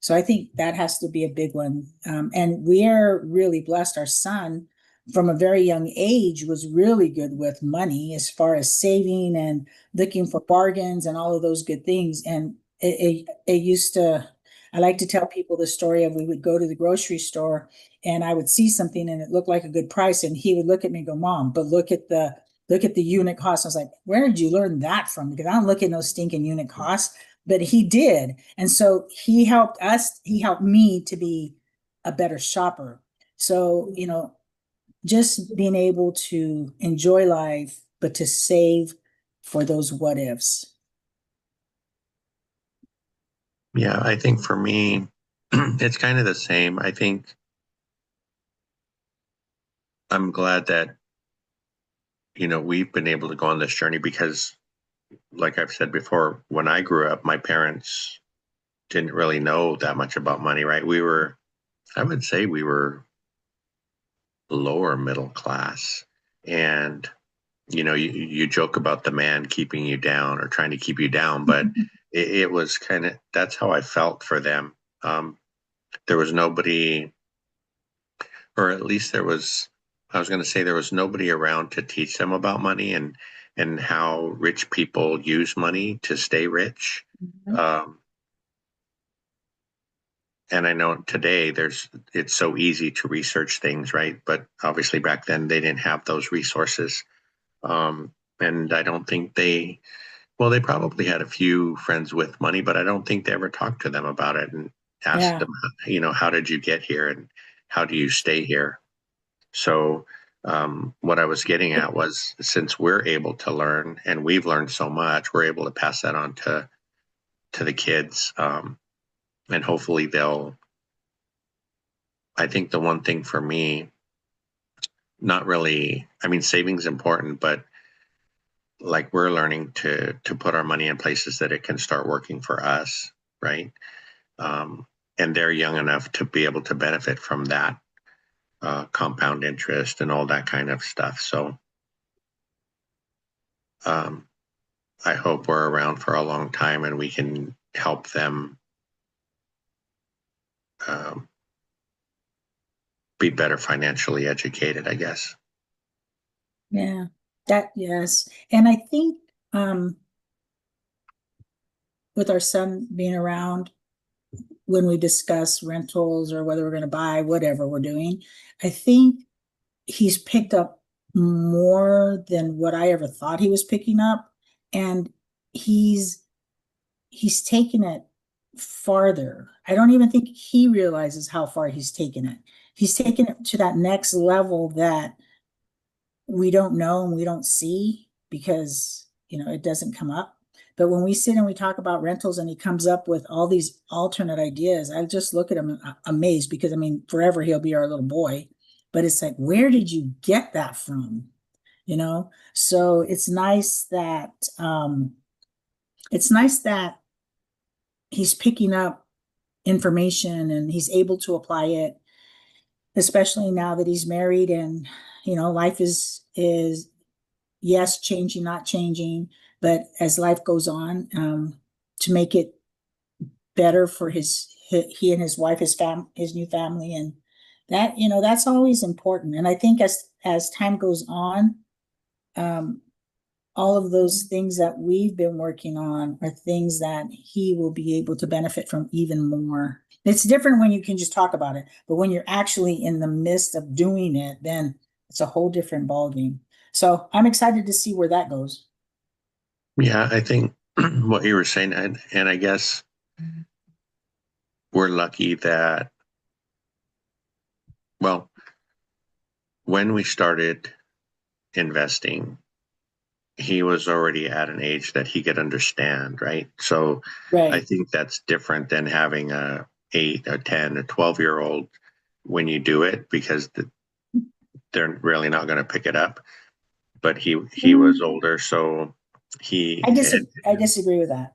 Speaker 1: So I think that has to be a big one. And we are really blessed. Our son, from a very young age, was really good with money as far as saving and looking for bargains and all of those good things. And it used to, I like to tell people the story of we would go to the grocery store and I would see something and it looked like a good price. And he would look at me and go, Mom, but look at the unit cost. I was like, where did you learn that from? Because I don't look at no stinking unit costs, but he did. And so he helped me to be a better shopper. So, just being able to enjoy life, but to save for those what ifs.
Speaker 2: Yeah, I think for me, it's kind of the same. I think I'm glad that, we've been able to go on this journey because, like I've said before, when I grew up, my parents didn't really know that much about money, right? I would say we were lower middle class. And, you joke about the man keeping you down or trying to keep you down, but it was that's how I felt for them. There was nobody, or at least I was going to say there was nobody around to teach them about money and how rich people use money to stay rich.
Speaker 1: Mhm.
Speaker 2: Um, and I know today it's so easy to research things, right? But obviously back then they didn't have those resources. And I don't think they probably had a few friends with money, but I don't think they ever talked to them about it and asked
Speaker 1: Yeah.
Speaker 2: them, how did you get here and how do you stay here? So, what I was getting at was, since we're able to learn and we've learned so much, we're able to pass that on to the kids, and hopefully they'll. I think the one thing for me, not really. I mean, saving's important, but like we're learning to put our money in places that it can start working for us, right? And they're young enough to be able to benefit from that compound interest and all that kind of stuff. So um, I hope we're around for a long time and we can help them um, be better financially educated, I guess.
Speaker 1: Yeah. Yes. And I think um with our son being around, when we discuss rentals or whether we're going to buy whatever we're doing, I think he's picked up more than what I ever thought he was picking up. And he's taken it farther. I don't even think he realizes how far he's taken it. He's taken it to that next level that we don't know and we don't see because, it doesn't come up. But when we sit and we talk about rentals and he comes up with all these alternate ideas, I just look at him amazed because, I mean, forever he'll be our little boy. But it's like, where did you get that from? So it's nice that he's picking up information and he's able to apply it, especially now that he's married and, life is yes, changing, not changing, but as life goes on, to make it better for he and his wife, his new family, and that, that's always important. And I think as time goes on, um, all of those things that we've been working on are things that he will be able to benefit from even more. It's different when you can just talk about it, but when you're actually in the midst of doing it, then it's a whole different ballgame. So I'm excited to see where that goes.
Speaker 2: Yeah, I think what you were saying, and I guess we're lucky that, well, when we started investing, he was already at an age that he could understand, right? So I
Speaker 1: Right.
Speaker 2: think that's different than having a 8, a 10, a 12-year-old when you do it, because they're really not going to pick it up. But he
Speaker 1: Mm,
Speaker 2: was older, so he
Speaker 1: I disagree with that.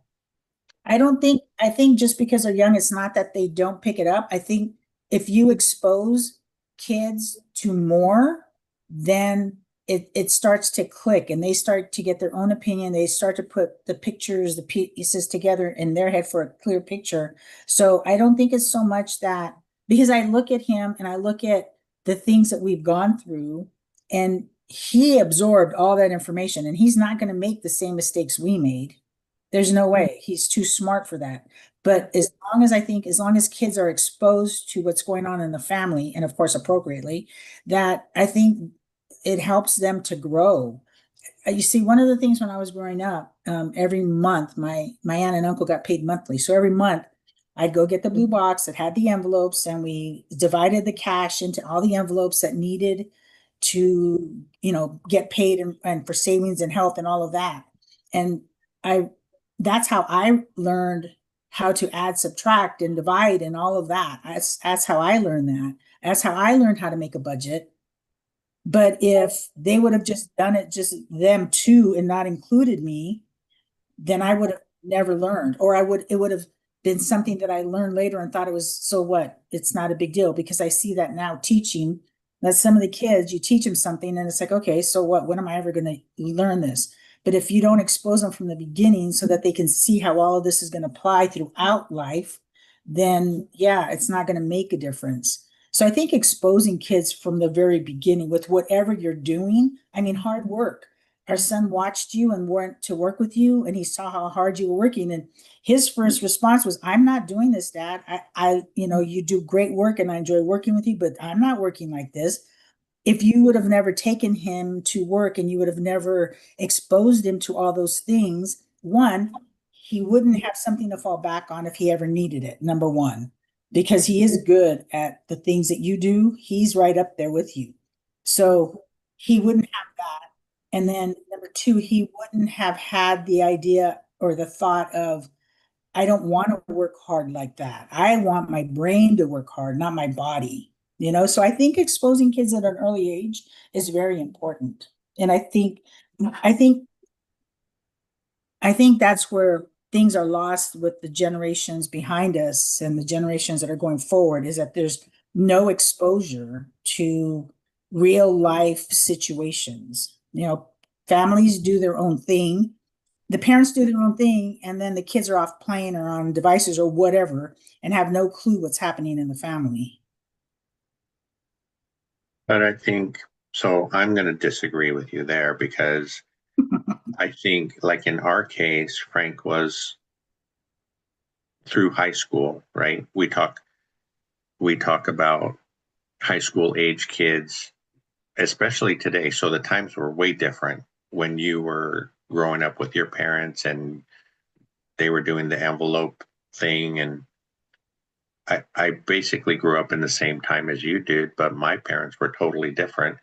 Speaker 1: I think just because they're young, it's not that they don't pick it up. I think if you expose kids to more, then it starts to click and they start to get their own opinion. They start to put the pictures, the pieces together in their head for a clear picture. So I don't think it's so much that, because I look at him and I look at the things that we've gone through, and he absorbed all that information and he's not going to make the same mistakes we made. There's no way. He's too smart for that. But as long as kids are exposed to what's going on in the family, and of course appropriately, that I think it helps them to grow. You see, one of the things when I was growing up, every month my aunt and uncle got paid monthly. So every month I'd go get the blue box that had the envelopes, and we divided the cash into all the envelopes that needed to, get paid and for savings and health and all of that. And I that's how I learned how to add, subtract, and divide and all of that. That's how I learned that. That's how I learned how to make a budget. But if they would have just done it, just them two, and not included me, then I would have never learned, or it would have been something that I learned later and thought it was, so what? It's not a big deal, because I see that now teaching that some of the kids, you teach them something and it's like, okay, so what? When am I ever going to learn this? But if you don't expose them from the beginning so that they can see how all of this is going to apply throughout life, then yeah, it's not going to make a difference. So I think exposing kids from the very beginning with whatever you're doing, I mean, hard work. Our son watched you and went to work with you, and he saw how hard you were working. And his first response was, I'm not doing this, Dad. You do great work and I enjoy working with you, but I'm not working like this. if you would have never taken him to work and you would have never exposed him to all those things, one, he wouldn't have something to fall back on if he ever needed it, number one, because he is good at the things that you do. He's right up there with you. So he wouldn't have that. And then number two, he wouldn't have had the idea or the thought of, I don't want to work hard like that. I want my brain to work hard, not my body. So I think exposing kids at an early age is very important. And I think I think that's where things are lost with the generations behind us and the generations that are going forward, is that there's no exposure to real life situations. Families do their own thing, the parents do their own thing, and then the kids are off playing or on devices or whatever and have no clue what's happening in the family.
Speaker 2: But I think so. I'm going to disagree with you there because I think, like in our case, Frank was through high school, right? We talk about high school age kids, especially today. So the times were way different when you were growing up with your parents and they were doing the envelope thing. And I basically grew up in the same time as you did, but my parents were totally different.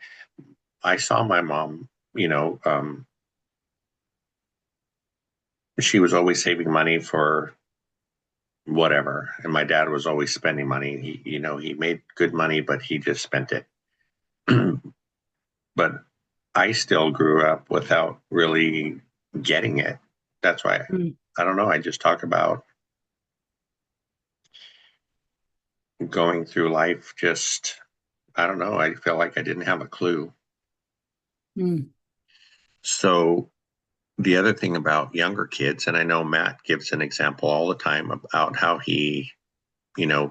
Speaker 2: I saw my mom, she was always saving money for whatever. And my dad was always spending money. He made good money, but he just spent it. But I still grew up without really getting it. That's why I don't know. I just talk about going through life. Just, I don't know. I feel like I didn't have a clue.
Speaker 1: Mm.
Speaker 2: So the other thing about younger kids, and I know Matt gives an example all the time about how he,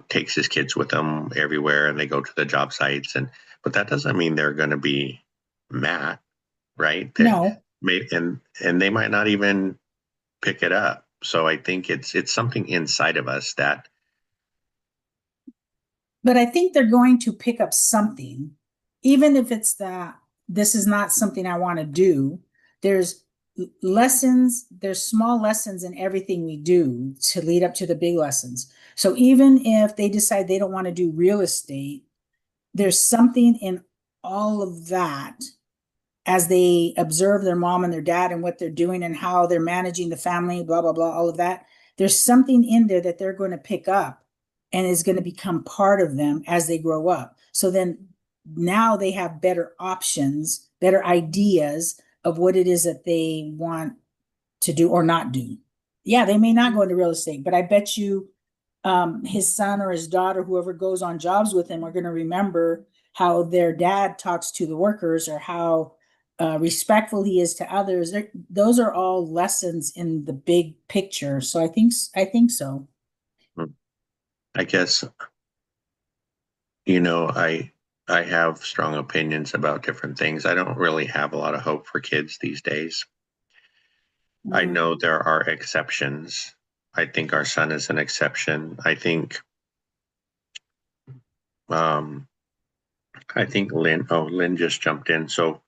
Speaker 2: takes his kids with him everywhere and they go to the job sites. But that doesn't mean they're going to be Matt, right?
Speaker 1: No,
Speaker 2: And they might not even pick it up. So I think it's something inside of us that,
Speaker 1: but I think they're going to pick up something, even if it's that this is not something I want to do. There's there's small lessons in everything we do to lead up to the big lessons. So even if they decide they don't want to do real estate, there's something in all of that as they observe their mom and their dad and what they're doing and how they're managing the family, blah, blah, blah, all of that. There's something in there that they're going to pick up and is going to become part of them as they grow up. So then now they have better options, better ideas of what it is that they want to do or not do. Yeah, they may not go into real estate, but I bet you his son or his daughter, whoever goes on jobs with him, are going to remember how their dad talks to the workers or how respectful he is to others. Those are all lessons in the big picture. So I think so.
Speaker 2: I guess, I have strong opinions about different things. I don't really have a lot of hope for kids these days. I know there are exceptions. I think our son is an exception. Um, I think Lynn just jumped in. So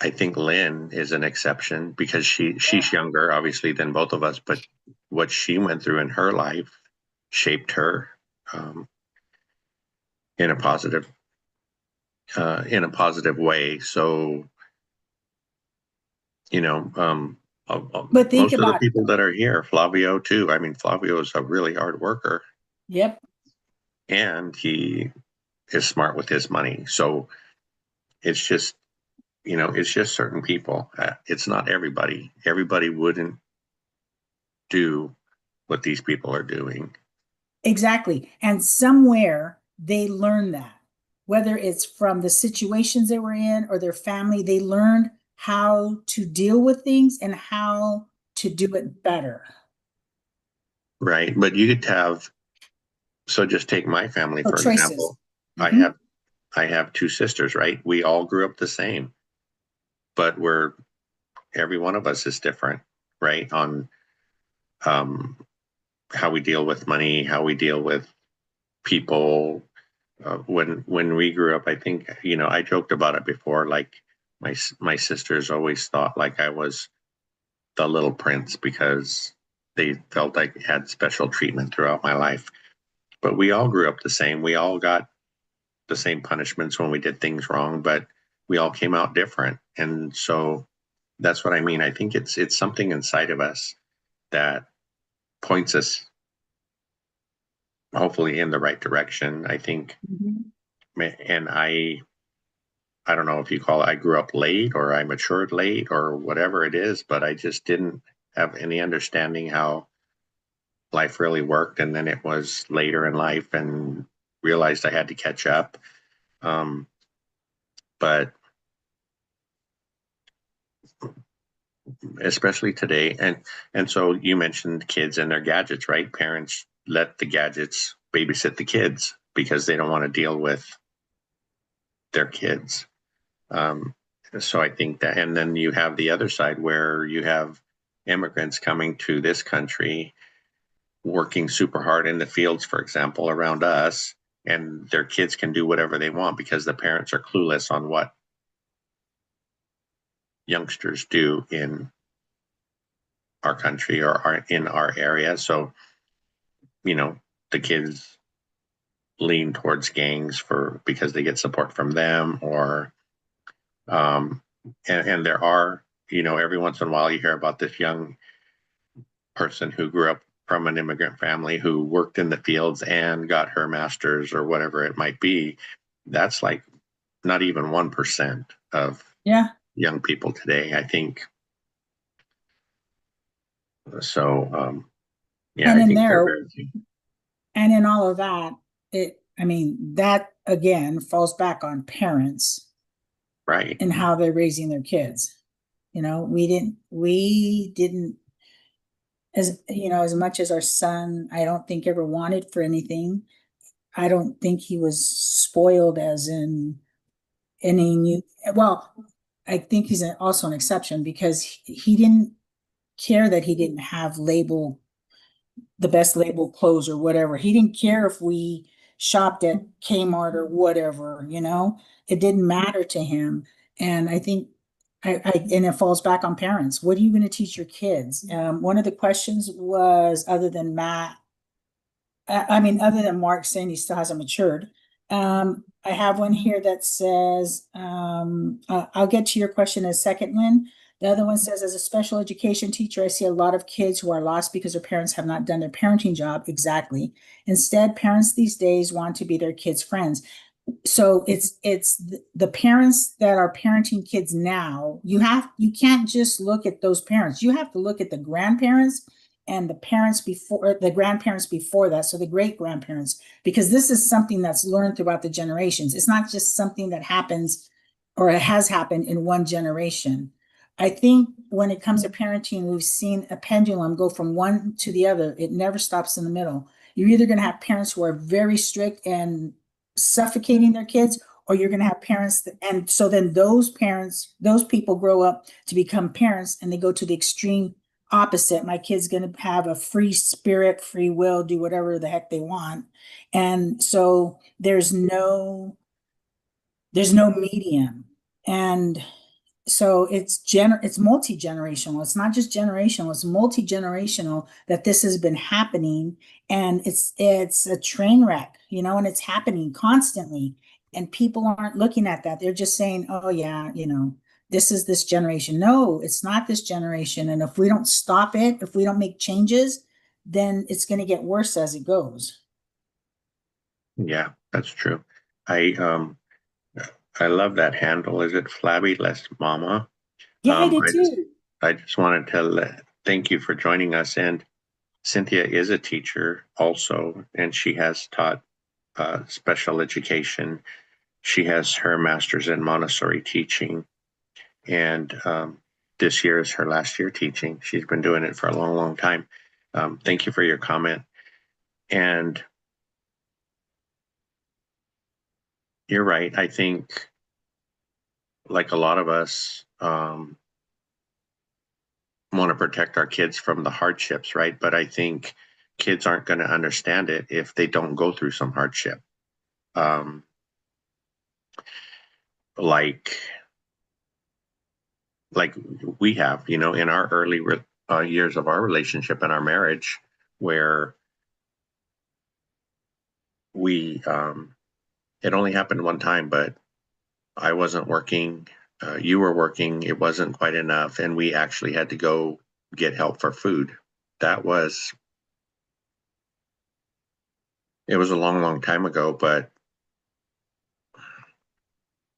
Speaker 2: I think Lynn is an exception because she's younger, obviously, than both of us, but what she went through in her life shaped her um, in a positive way. So,
Speaker 1: But think
Speaker 2: most of the
Speaker 1: about it.
Speaker 2: people that are here, Flavio too. I mean, Flavio is a really hard worker
Speaker 1: Yep.
Speaker 2: and he is smart with his money. So it's just, it's just certain people. It's not everybody. Everybody wouldn't do what these people are doing.
Speaker 1: Exactly. And somewhere they learn that, whether it's from the situations they were in or their family, they learned how to deal with things and how to do it better.
Speaker 2: Right. But you could have, so just take my family,
Speaker 1: So
Speaker 2: for
Speaker 1: choices.
Speaker 2: example. I
Speaker 1: Mm-hmm.
Speaker 2: have, I have two sisters, right? We all grew up the same, but every one of us is different, right? On um, how we deal with money, how we deal with people, when we grew up, I think, I joked about it before. Like my sisters always thought like I was the little prince because they felt I had special treatment throughout my life. But we all grew up the same. We all got the same punishments when we did things wrong, but we all came out different. And so that's what I mean. I think it's something inside of us that points us hopefully in the right direction. I think,
Speaker 1: Mhm.
Speaker 2: and I don't know if you call it, I grew up late or I matured late or whatever it is, but I just didn't have any understanding how life really worked. And then it was later in life and realized I had to catch up. Um, but especially today, and so you mentioned kids and their gadgets, right? Parents let the gadgets babysit the kids because they don't want to deal with their kids. Um, so I think that, and then you have the other side where you have immigrants coming to this country, working super hard in the fields, for example, around us, and their kids can do whatever they want because the parents are clueless on what youngsters do in our country or in our area. So, you know, the kids lean towards gangs for because they get support from them or um and there are, every once in a while you hear about this young person who grew up from an immigrant family who worked in the fields and got her master's or whatever it might be. That's like not even 1% of
Speaker 1: Yeah.
Speaker 2: young people today, I think. So yeah,
Speaker 1: And
Speaker 2: I
Speaker 1: in
Speaker 2: think they're
Speaker 1: there,
Speaker 2: very
Speaker 1: and in all of that, I mean, that again falls back on parents
Speaker 2: right.
Speaker 1: and how they're raising their kids. We didn't, as much as our son, I don't think ever wanted for anything. I don't think he was spoiled as in any new, well, I think he's also an exception because he didn't care that he didn't have the best label clothes or whatever. He didn't care if we shopped at Kmart or whatever. It didn't matter to him. And I think and it falls back on parents. What are you going to teach your kids? One of the questions was, other than Matt, I mean, other than Mark saying he still hasn't matured, I have one here that says, I'll get to your question in a second, Lynn. The other one says, as a special education teacher, I see a lot of kids who are lost because their parents have not done their parenting job exactly. Instead, parents these days want to be their kids' friends. So it's the parents that are parenting kids now. You can't just look at those parents. You have to look at the grandparents and the grandparents before that, so the great grandparents, because this is something that's learned throughout the generations. It's not just something that happens or it has happened in one generation. I think when it comes to parenting, we've seen a pendulum go from one to the other. It never stops in the middle. You're either going to have parents who are very strict and suffocating their kids, or you're going to have parents and so then those people grow up to become parents and they go to the extreme opposite. My kid's going to have a free spirit, free will, do whatever the heck they want. And so there's no medium. And so it's multi-generational. It's not just generational, it's multi-generational that this has been happening. And it's a train wreck, and it's happening constantly. And people aren't looking at that. They're just saying, oh yeah, this is this generation. No, it's not this generation. And if we don't stop it, if we don't make changes, then it's going to get worse as it goes.
Speaker 2: Yeah, that's true. I um i love that handle. Is it Flabby Less Mama?
Speaker 1: Yeah, I
Speaker 2: um
Speaker 1: did
Speaker 2: i just
Speaker 1: too.
Speaker 2: i just wanted to thank you for joining us. And Cynthia is a teacher also, and she has taught special education. She has her master's in Montessori teaching, and this year is her last year teaching. She's been doing it for a long, long time. Thank you for your comment. And you're right. I think, like a lot of us, want to protect our kids from the hardships, right? But I think kids aren't going to understand it if they don't go through some hardship. um, like like we have, you know, in our early years of our relationship and our marriage, where we it only happened one time, but I wasn't working, you were working, it wasn't quite enough, and we actually had to go get help for food. That was, it was a long, long time ago, but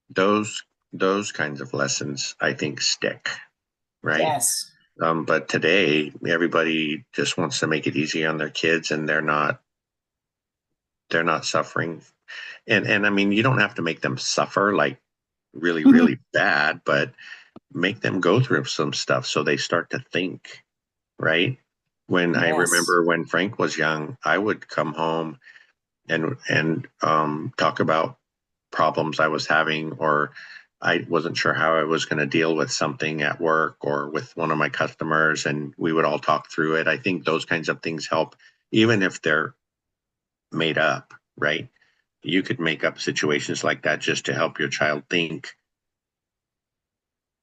Speaker 2: those those kinds of lessons I think stick, right?
Speaker 1: Yes.
Speaker 2: But today everybody just wants to make it easy on their kids, and they're not suffering. And I mean, you don't have to make them suffer like really, really bad, but make them go through some stuff so they start to think, right? When I
Speaker 1: Yes.
Speaker 2: remember when Frank was young, I would come home and talk about problems I was having, or I wasn't sure how I was going to deal with something at work or with one of my customers, and we would all talk through it. I think those kinds of things help, even if they're made up, right? You could make up situations like that just to help your child think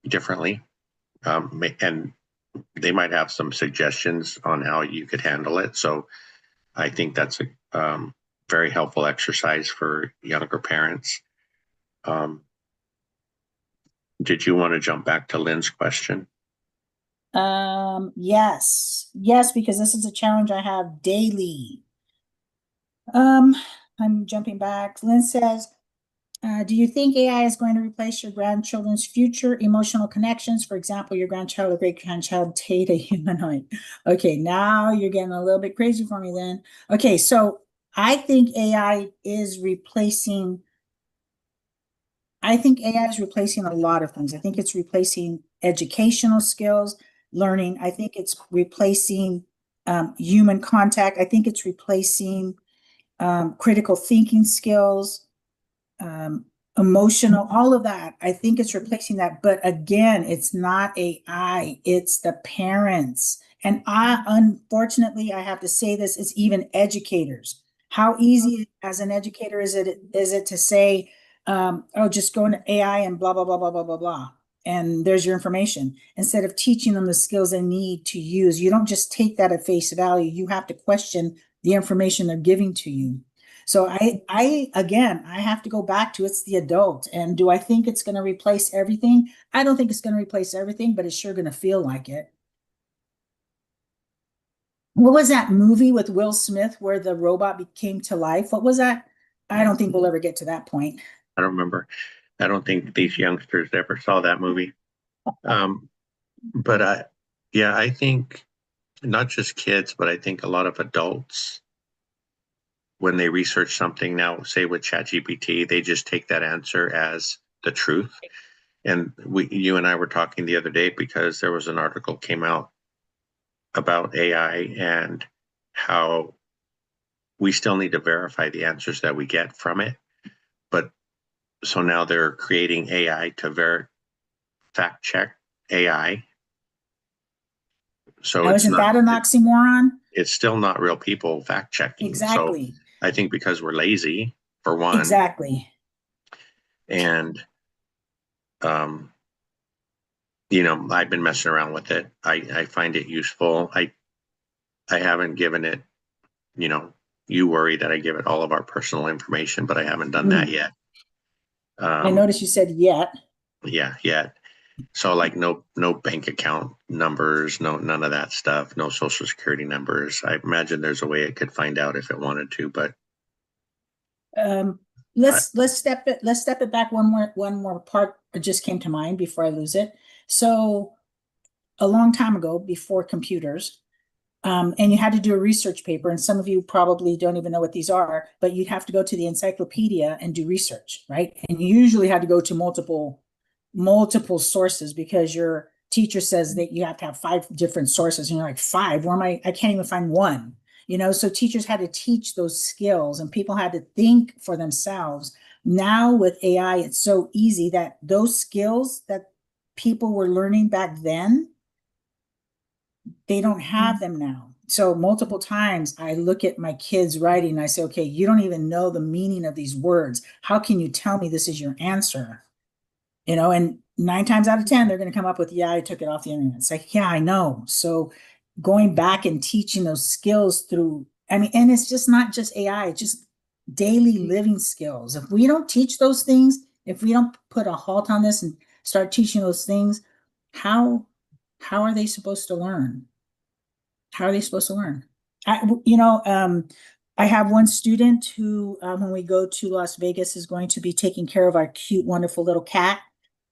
Speaker 2: differently. And they might have some suggestions on how you could handle it. So I think that's a very helpful exercise for younger parents. Um, did you want to jump back to Lynn's question?
Speaker 1: Yes. Yes, because this is a challenge I have daily. Um, I'm jumping back. Lynn says, do you think AI is going to replace your grandchildren's future emotional connections? For example, your grandchild or great grandchild date a humanoid. Okay, now you're getting a little bit crazy for me, Lynn. Okay, so I think AI is replacing. I think AI is replacing a lot of things. I think it's replacing educational skills, learning. I think it's replacing human contact. I think it's replacing critical thinking skills, um, emotional, all of that. I think it's replacing that. But again, it's not AI, it's the parents. And unfortunately, I have to say this, it's even educators. How easy as an educator is it to say, oh, just go into AI and blah, blah, blah, blah, blah, blah, blah. And there's your information. Instead of teaching them the skills they need to use, you don't just take that at face value. You have to question the information they're giving to you. So again, I have to go back to it's the adult. And do I think it's going to replace everything? I don't think it's going to replace everything, but it's sure going to feel like it. What was that movie with Will Smith where the robot became to life? What was that? I don't think we'll ever get to that point.
Speaker 2: I don't remember. I don't think these youngsters ever saw that movie. Um, but yeah, I think not just kids, but I think a lot of adults, when they research something now, say with ChatGPT, they just take that answer as the truth. And you and I were talking the other day because there was an article came out about AI and how we still need to verify the answers that we get from it. But so now they're creating AI to fact check AI. So
Speaker 1: Now,
Speaker 2: it's
Speaker 1: isn't
Speaker 2: not,
Speaker 1: that an oxymoron?
Speaker 2: it's still not real people fact checking. So
Speaker 1: Exactly.
Speaker 2: I think because we're lazy, for one,
Speaker 1: Exactly.
Speaker 2: and um, you know, I've been messing around with it. I find it useful. I haven't given it, you know, you worry that I give it all of our personal information, but I haven't done that
Speaker 1: Mm.
Speaker 2: yet.
Speaker 1: I noticed you said yet.
Speaker 2: Yeah, yet. So like no bank account numbers, none of that stuff, no social security numbers. I imagine there's a way it could find out if it wanted to, but
Speaker 1: Um,
Speaker 2: I,
Speaker 1: let's step it back one more part that just came to mind before I lose it. So a long time ago, before computers, and you had to do a research paper, and some of you probably don't even know what these are, but you'd have to go to the encyclopedia and do research, right? And you usually had to go to multiple sources because your teacher says that you have to have 5 different sources, and you're like, 5? Where am I can't even find one. So teachers had to teach those skills and people had to think for themselves. Now with AI, it's so easy that those skills that people were learning back then, they don't have them now. So multiple times I look at my kids writing and I say, okay, you don't even know the meaning of these words. How can you tell me this is your answer? And 9 times out of 10, they're going to come up with, yeah, I took it off the internet. It's like, yeah, I know. So going back and teaching those skills through, I mean, and it's just not just AI, it's just daily living skills. If we don't teach those things, if we don't put a halt on this and start teaching those things, how how are they supposed to learn? How are they supposed to learn? I have one student who, when we go to Las Vegas, is going to be taking care of our cute, wonderful little cat.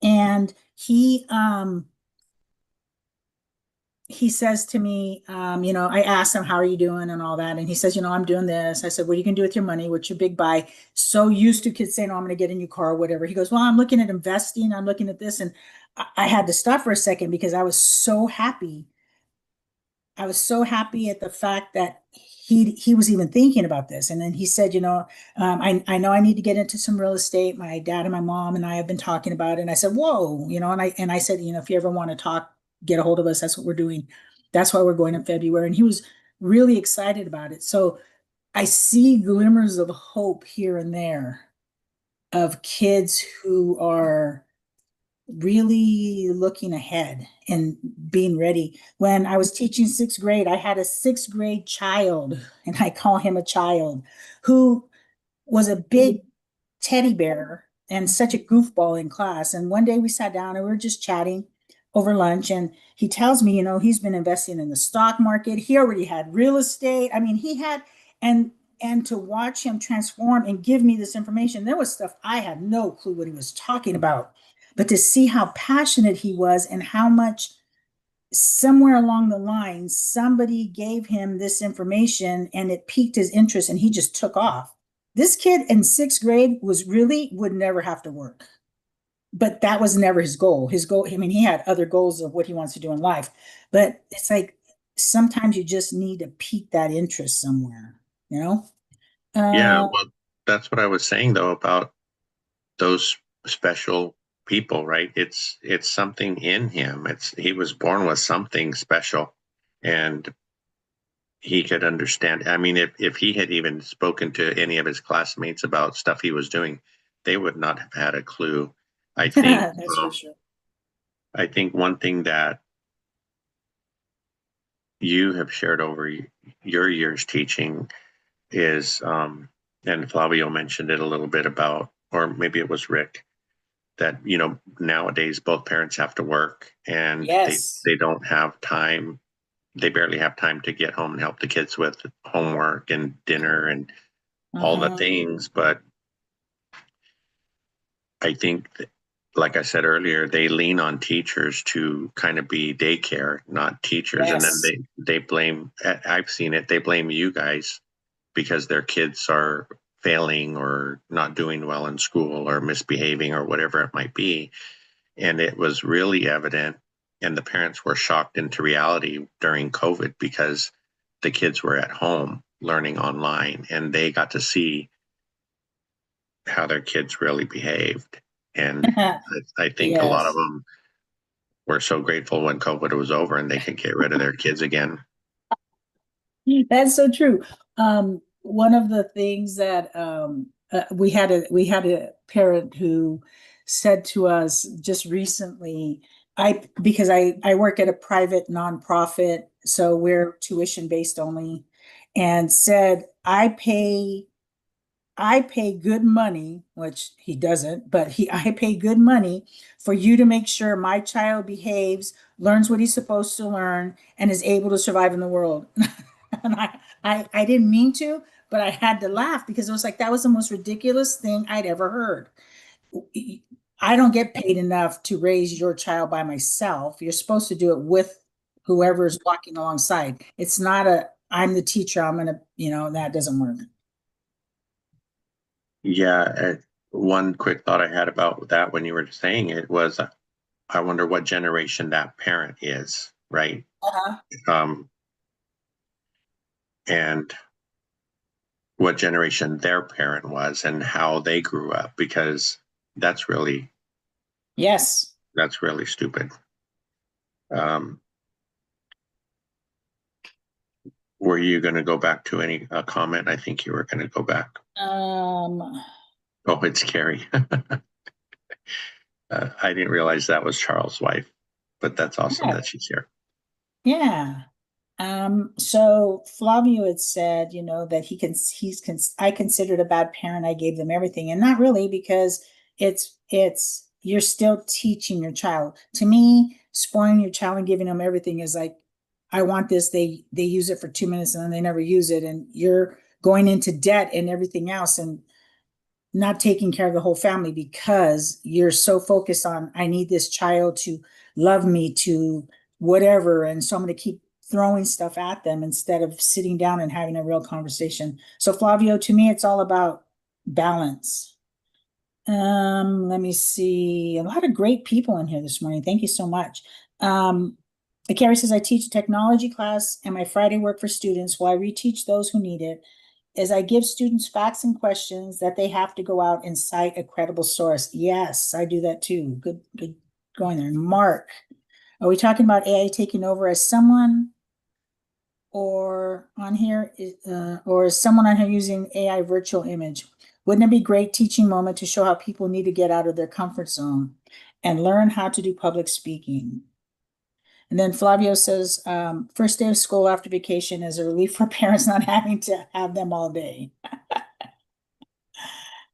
Speaker 1: And he says to me, I asked him, how are you doing and all that. And he says, I'm doing this. I said, what are you going to do with your money? What's your big buy? So used to kids saying, oh, I'm going to get a new car or whatever. He goes, well, I'm looking at investing. I'm looking at this. And I had to stop for a second because I was so happy. I was so happy at the fact that he was even thinking about this. And then he said, I know I need to get into some real estate. My dad and my mom and I have been talking about it. And I said, whoa, and I said, if you ever want to talk, get a hold of us. That's what we're doing. That's why we're going in February. And he was really excited about it. So I see glimmers of hope here and there of kids who are really looking ahead and being ready. When I was teaching sixth grade, I had a sixth grade child, and I call him a child, who was a big teddy bear and such a goofball in class. And one day we sat down and we were just chatting over lunch, and he tells me, he's been investing in the stock market. He already had real estate. I mean, he had, and to watch him transform and give me this information, there was stuff I had no clue what he was talking about. But to see how passionate he was and how much somewhere along the line somebody gave him this information and it piqued his interest and he just took off. This kid in sixth grade would never have to work, but that was never his goal. His goal, I mean, he had other goals of what he wants to do in life, but it's like sometimes you just need to pique that interest somewhere, you know?
Speaker 2: Yeah,
Speaker 1: Uh,
Speaker 2: well, that's what I was saying though about those special people, right? It's something in him. He was born with something special, and he could understand. I mean, if he had even spoken to any of his classmates about stuff he was doing, they would not have had a clue. I think
Speaker 1: that's for sure.
Speaker 2: I think one thing that you have shared over your years teaching is, and Flavio mentioned it a little bit about, or maybe it was Rick, that nowadays both parents have to work and
Speaker 1: Yes.
Speaker 2: they don't have time. They barely have time to get home and help the kids with homework and dinner and all the
Speaker 1: Uh-huh.
Speaker 2: things. But I think, like I said earlier, they lean on teachers to kind of be daycare, not teachers. And then
Speaker 1: Yes.
Speaker 2: they blame, I've seen it, they blame you guys because their kids are failing or not doing well in school or misbehaving or whatever it might be. And it was really evident. And the parents were shocked into reality during COVID because the kids were at home learning online and they got to see how their kids really behaved. And I think a lot of
Speaker 1: Yes.
Speaker 2: them were so grateful when COVID was over and they could get rid of their kids again.
Speaker 1: That's so true. One of the things that we had a parent who said to us just recently, because I work at a private nonprofit, so we're tuition based only, and said I pay good money, which he doesn't, but I pay good money for you to make sure my child behaves, learns what he's supposed to learn, and is able to survive in the world. And I didn't mean to, but I had to laugh because it was like that was the most ridiculous thing I'd ever heard. I don't get paid enough to raise your child by myself. You're supposed to do it with whoever is walking alongside. It's not I'm the teacher, I'm gonna, that doesn't work.
Speaker 2: Yeah. One quick thought I had about that when you were saying it was, I wonder what generation that parent is, right?
Speaker 1: Uh-huh.
Speaker 2: Um, and what generation their parent was and how they grew up, because that's really
Speaker 1: Yes.
Speaker 2: that's really stupid. Um, Were you going to go back to any comment? I think you were going to go back.
Speaker 1: Um,
Speaker 2: Oh, it's Carrie. I didn't realize that was Charles' wife, but that's awesome
Speaker 1: yeah,
Speaker 2: that she's here.
Speaker 1: yeah. So Flavio had said, that I considered a bad parent. I gave them everything, and not really, because you're still teaching your child. To me, spoiling your child and giving them everything is like, I want this. They use it for 2 minutes and then they never use it, and you're going into debt and everything else, and not taking care of the whole family because you're so focused on, I need this child to love me, to whatever. And so I'm going to keep throwing stuff at them instead of sitting down and having a real conversation. So Flavio, to me, it's all about balance. Let me see. A lot of great people in here this morning. Thank you so much. Carrie says, I teach a technology class and my Friday work for students while I reteach those who need it is I give students facts and questions that they have to go out and cite a credible source. Yes, I do that too. Good going there. Mark, are we talking about AI taking over as someone or on here, or is someone on here using AI virtual image? Wouldn't it be a great teaching moment to show how people need to get out of their comfort zone and learn how to do public speaking? And then Flavio says, first day of school after vacation is a relief for parents not having to have them all day.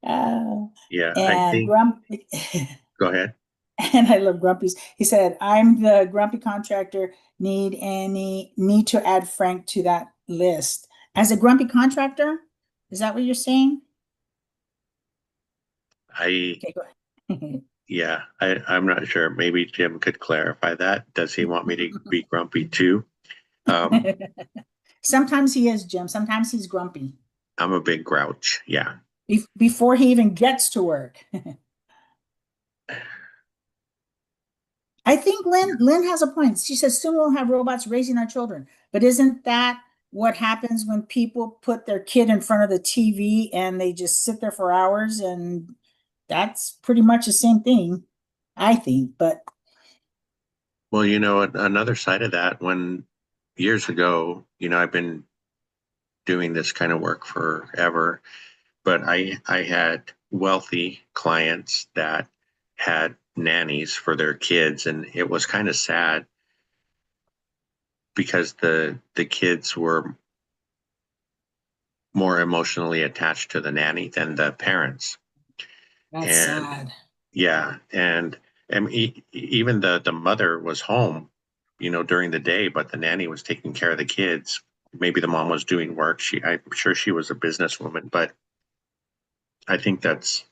Speaker 1: Uh,
Speaker 2: Yeah, I
Speaker 1: and
Speaker 2: think,
Speaker 1: Grumpy,
Speaker 2: go ahead.
Speaker 1: and I love Grumpy's. He said, I'm the grumpy contractor. Need to add Frank to that list. As a grumpy contractor? Is that what you're saying?
Speaker 2: I,
Speaker 1: Okay, go ahead.
Speaker 2: yeah, I'm not sure. Maybe Jim could clarify that. Does he want me to be grumpy too? Um,
Speaker 1: Sometimes he is, Jim. Sometimes he's grumpy.
Speaker 2: I'm a big grouch. Yeah.
Speaker 1: Before he even gets to work. I think Lynn has a point. She says soon we'll have robots raising our children. But isn't that what happens when people put their kid in front of the TV and they just sit there for hours? And that's pretty much the same thing, I think. But
Speaker 2: Well, another side of that, when years ago, I've been doing this kind of work forever, but I had wealthy clients that had nannies for their kids, and it was kind of sad because the kids were more emotionally attached to the nanny than the parents.
Speaker 1: that's
Speaker 2: And
Speaker 1: sad.
Speaker 2: yeah, and even the mother was home, during the day, but the nanny was taking care of the kids. Maybe the mom was doing work. I'm sure she was a businesswoman, but I think that's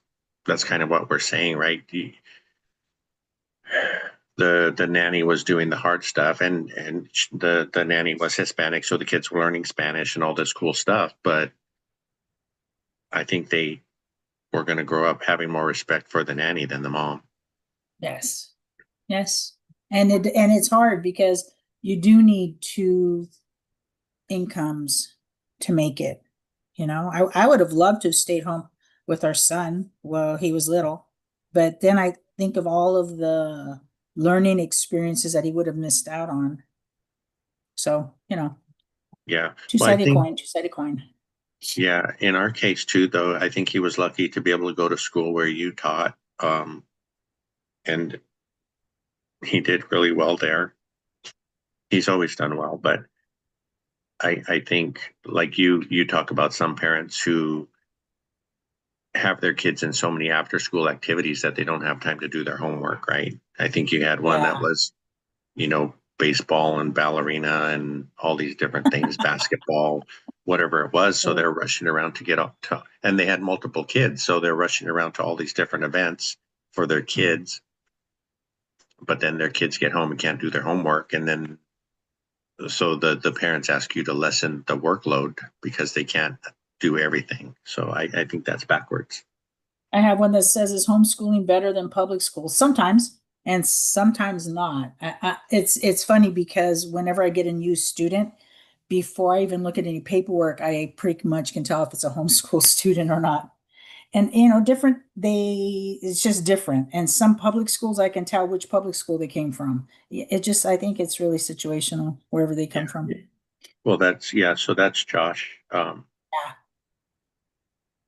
Speaker 2: kind of what we're saying, right? The nanny was doing the hard stuff, and the nanny was Hispanic, so the kids were learning Spanish and all this cool stuff. But I think they were going to grow up having more respect for the nanny than the mom.
Speaker 1: Yes. Yes. And it's hard because you do need two incomes to make it. I would have loved to have stayed home with our son while he was little, but then I think of all of the learning experiences that he would have missed out on. So,
Speaker 2: Yeah. Well, I
Speaker 1: two-sided
Speaker 2: think,
Speaker 1: coin, two-sided coin.
Speaker 2: yeah, in our case too, though, I think he was lucky to be able to go to school where you taught. And he did really well there. He's always done well, but I think like you talk about some parents who have their kids in so many after school activities that they don't have time to do their homework, right? I think you had one that
Speaker 1: Yeah.
Speaker 2: was, baseball and ballerina and all these different things, basketball, whatever it was. So they're rushing around to get up to, and they had multiple kids. So they're rushing around to all these different events for their kids. But then their kids get home and can't do their homework. And then, so the parents ask you to lessen the workload because they can't do everything. So I think that's backwards.
Speaker 1: I have one that says, is homeschooling better than public school? Sometimes, and sometimes not. It's funny because whenever I get a new student, before I even look at any paperwork, I pretty much can tell if it's a homeschool student or not. And different, it's just different. And some public schools, I can tell which public school they came from. I think it's really situational wherever they
Speaker 2: Yeah.
Speaker 1: come from.
Speaker 2: Well, so that's Josh.
Speaker 1: Yeah.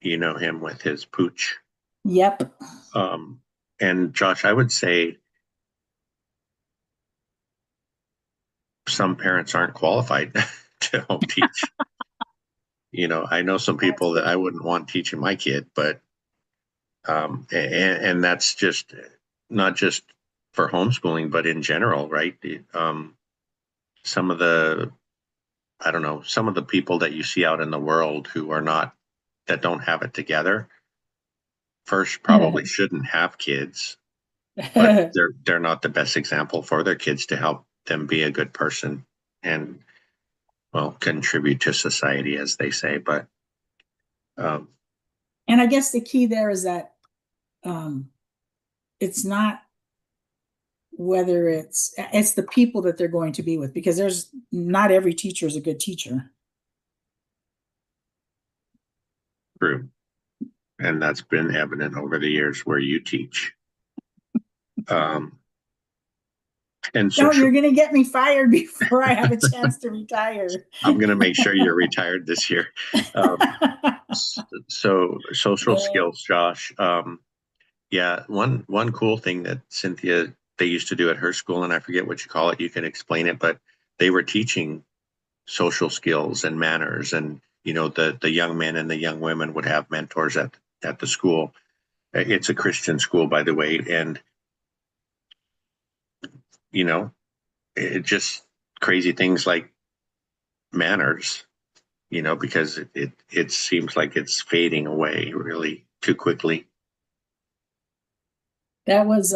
Speaker 2: You know him with his pooch.
Speaker 1: Yep.
Speaker 2: Um, and Josh, I would say some parents aren't qualified to home teach. I know some
Speaker 1: That's
Speaker 2: people
Speaker 1: for
Speaker 2: that I
Speaker 1: sure.
Speaker 2: wouldn't want teaching my kid, but and that's just not just for homeschooling, but in general, right? Some of the I don't know, some of the people that you see out in the world who are not that don't have it together first probably shouldn't have kids, but they're not the best example for their kids to help them be a good person and well contribute to society, as they say. But um,
Speaker 1: And I guess the key there is that um, it's not whether it's the people that they're going to be with, because there's not every teacher is a good teacher.
Speaker 2: true, and that's been evident over the years where you teach. Um, and
Speaker 1: No,
Speaker 2: social
Speaker 1: you're going to get me fired before I have a chance to retire.
Speaker 2: I'm going to make sure you're retired this year. So social skills, Josh. Yeah, one cool thing that Cynthia they used to do at her school, and I forget what you call it. You can explain it, but they were teaching social skills and manners, and the young men and the young women would have mentors at the school. It's a Christian school, by the way, and you know it just crazy things like manners. Because it seems like it's fading away really too quickly.
Speaker 1: That was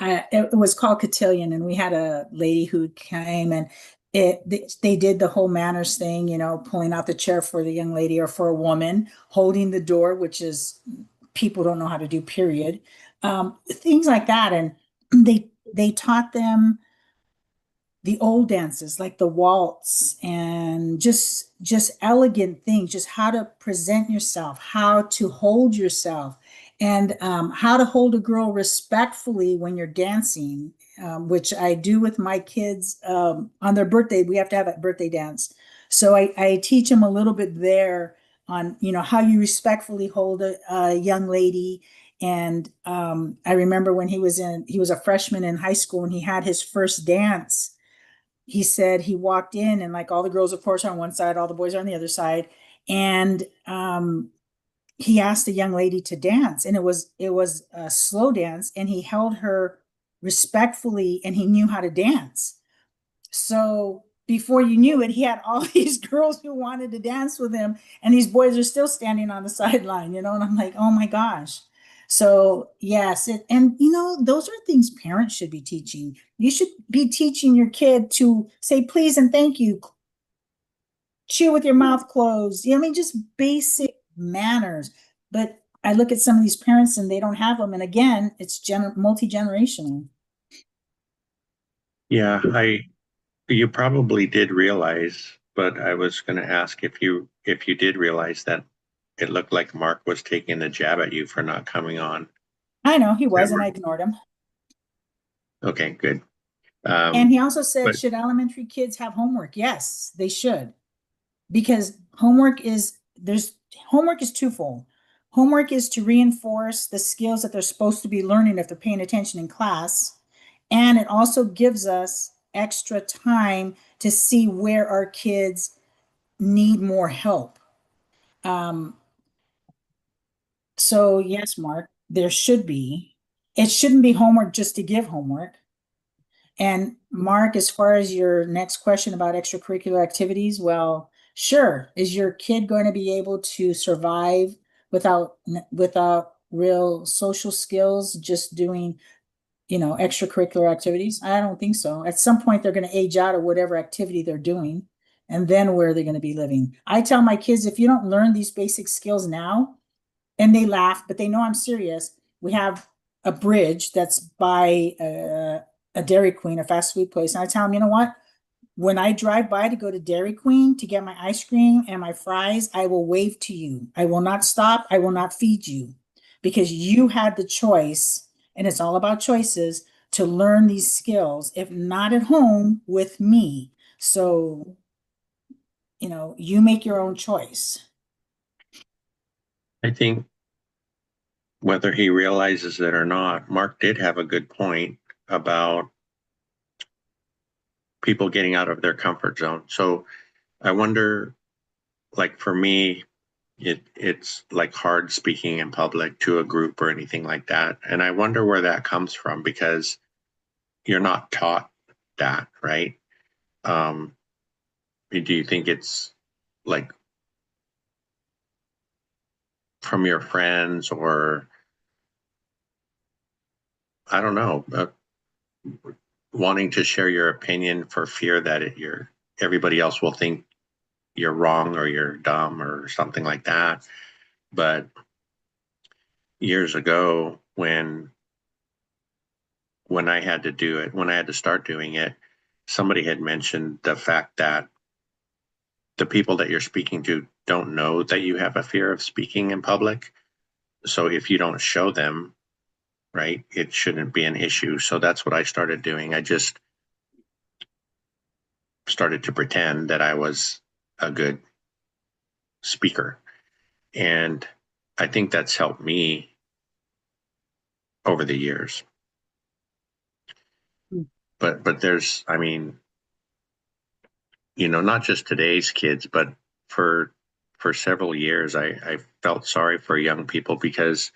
Speaker 1: it was called Cotillion, and we had a lady who came, and they did the whole manners thing, pulling out the chair for the young lady or for a woman, holding the door, which is people don't know how to do, period. Things like that. And they taught them the old dances like the waltz, and just elegant things, just how to present yourself, how to hold yourself, and how to hold a girl respectfully when you're dancing, which I do with my kids. On their birthday, we have to have a birthday dance, so I teach them a little bit there on how you respectfully hold a young lady. And I remember when he was a freshman in high school and he had his first dance. He said he walked in, and like all the girls, of course, are on one side, all the boys are on the other side. And he asked a young lady to dance, and it was a slow dance, and he held her respectfully, and he knew how to dance. So before you knew it, he had all these girls who wanted to dance with him, and these boys are still standing on the sideline, and I'm like, oh my gosh. So yes, and those are things parents should be teaching. You should be teaching your kid to say please and thank you, chew with your mouth closed. I mean, just basic manners. But I look at some of these parents and they don't have them. And again, it's multi-generational.
Speaker 2: Yeah, I you probably did realize, but I was going to ask if you did realize that it looked like Mark was taking a jab at you for not coming on
Speaker 1: I know he was, and
Speaker 2: camera.
Speaker 1: I ignored him.
Speaker 2: Okay, good.
Speaker 1: And he also said,
Speaker 2: But
Speaker 1: should elementary kids have homework? Yes, they should. Because homework is twofold. Homework is to reinforce the skills that they're supposed to be learning if they're paying attention in class. And it also gives us extra time to see where our kids need more help. Um, so yes, Mark, there should be. It shouldn't be homework just to give homework. And Mark, as far as your next question about extracurricular activities, well, sure. Is your kid going to be able to survive without real social skills, just doing, extracurricular activities? I don't think so. At some point, they're going to age out of whatever activity they're doing, and then where are they going to be living? I tell my kids, if you don't learn these basic skills now, and they laugh, but they know I'm serious. We have a bridge that's by a Dairy Queen, a fast food place. And I tell them, you know what? When I drive by to go to Dairy Queen to get my ice cream and my fries, I will wave to you. I will not stop. I will not feed you because you had the choice, and it's all about choices, to learn these skills, if not at home with me. So you make your own choice.
Speaker 2: I think whether he realizes it or not, Mark did have a good point about people getting out of their comfort zone. So I wonder, like for me, it's like hard speaking in public to a group or anything like that. And I wonder where that comes from, because you're not taught that, right? Um, do you think it's like from your friends, or I don't know, wanting to share your opinion for fear that everybody else will think you're wrong or you're dumb or something like that? But years ago, when I had to do it, when I had to start doing it, somebody had mentioned the fact that the people that you're speaking to don't know that you have a fear of speaking in public. So if you don't show them, right, it shouldn't be an issue. So that's what I started doing. I just started to pretend that I was a good speaker. And I think that's helped me over the years. But there's, I mean, not just today's kids, but for several years, I felt sorry for young people, because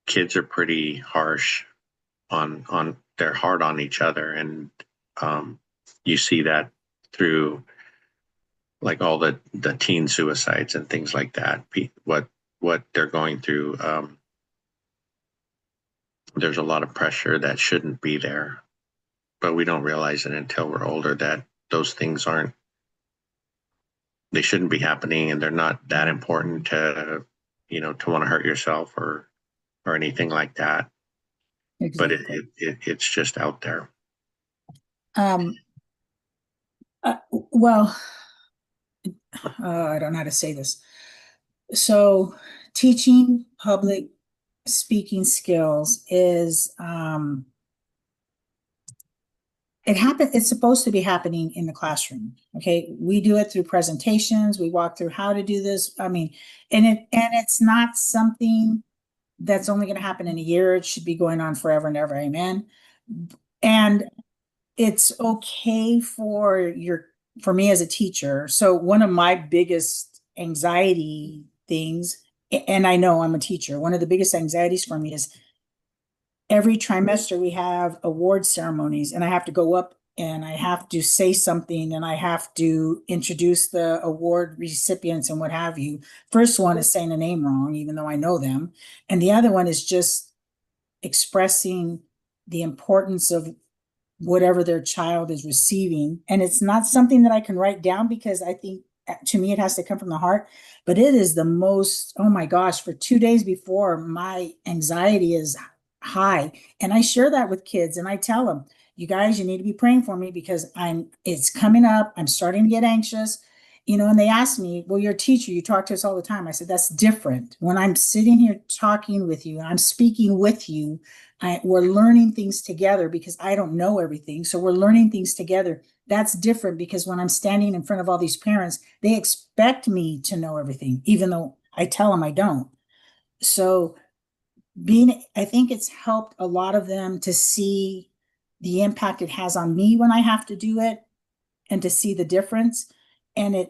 Speaker 2: kids are pretty harsh they're hard on each other, and you see that through like all the teen suicides and things like that. What they're going through, there's a lot of pressure that shouldn't be there, but we don't realize it until we're older, that those things they shouldn't be happening, and they're not that important to want to hurt yourself or anything like that. But
Speaker 1: Exactly.
Speaker 2: it's just out there.
Speaker 1: Um, well, I don't know how to say this. So, teaching public speaking skills is it's supposed to be happening in the classroom. Okay, we do it through presentations, we walk through how to do this. I mean, and it's not something that's only going to happen in a year. It should be going on forever and ever. Amen. And it's okay for me as a teacher. So one of my biggest anxiety things, and I know I'm a teacher, one of the biggest anxieties for me is every trimester we have award ceremonies, and I have to go up and I have to say something and I have to introduce the award recipients and what have you. First one is saying a name wrong, even though I know them. And the other one is just expressing the importance of whatever their child is receiving. And it's not something that I can write down, because I think to me it has to come from the heart. But it is the most, oh my gosh, for 2 days before, my anxiety is high. And I share that with kids and I tell them, you guys, you need to be praying for me, because it's coming up. I'm starting to get anxious. And they ask me, well, you're a teacher, you talk to us all the time. I said, that's different. When I'm sitting here talking with you, I'm speaking with you, we're learning things together, because I don't know everything. So we're learning things together. That's different, because when I'm standing in front of all these parents, they expect me to know everything, even though I tell them I don't. So I think it's helped a lot of them to see the impact it has on me when I have to do it, and to see the difference. And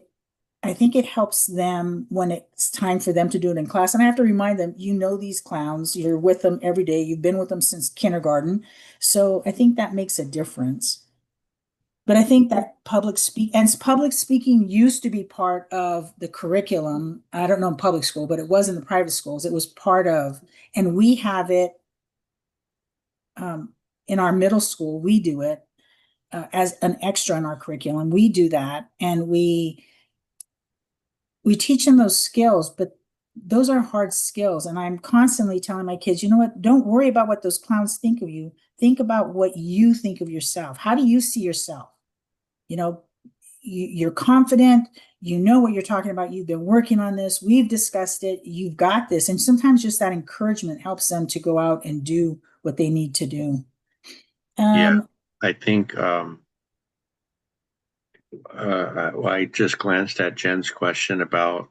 Speaker 1: I think it helps them when it's time for them to do it in class. And I have to remind them, these clowns, you're with them every day. You've been with them since kindergarten. So I think that makes a difference. But I think that public speaking used to be part of the curriculum. I don't know in public school, but it was in the private schools. It was part of, and we have it in our middle school. We do it as an extra in our curriculum. We do that, and we teach them those skills, but those are hard skills. And I'm constantly telling my kids, you know what? Don't worry about what those clowns think of you. Think about what you think of yourself. How do you see yourself? You're confident. You know what you're talking about. You've been working on this. We've discussed it. You've got this. And sometimes just that encouragement helps them to go out and do what they need to do.
Speaker 2: Yeah, I think Well, I just glanced at Jen's question about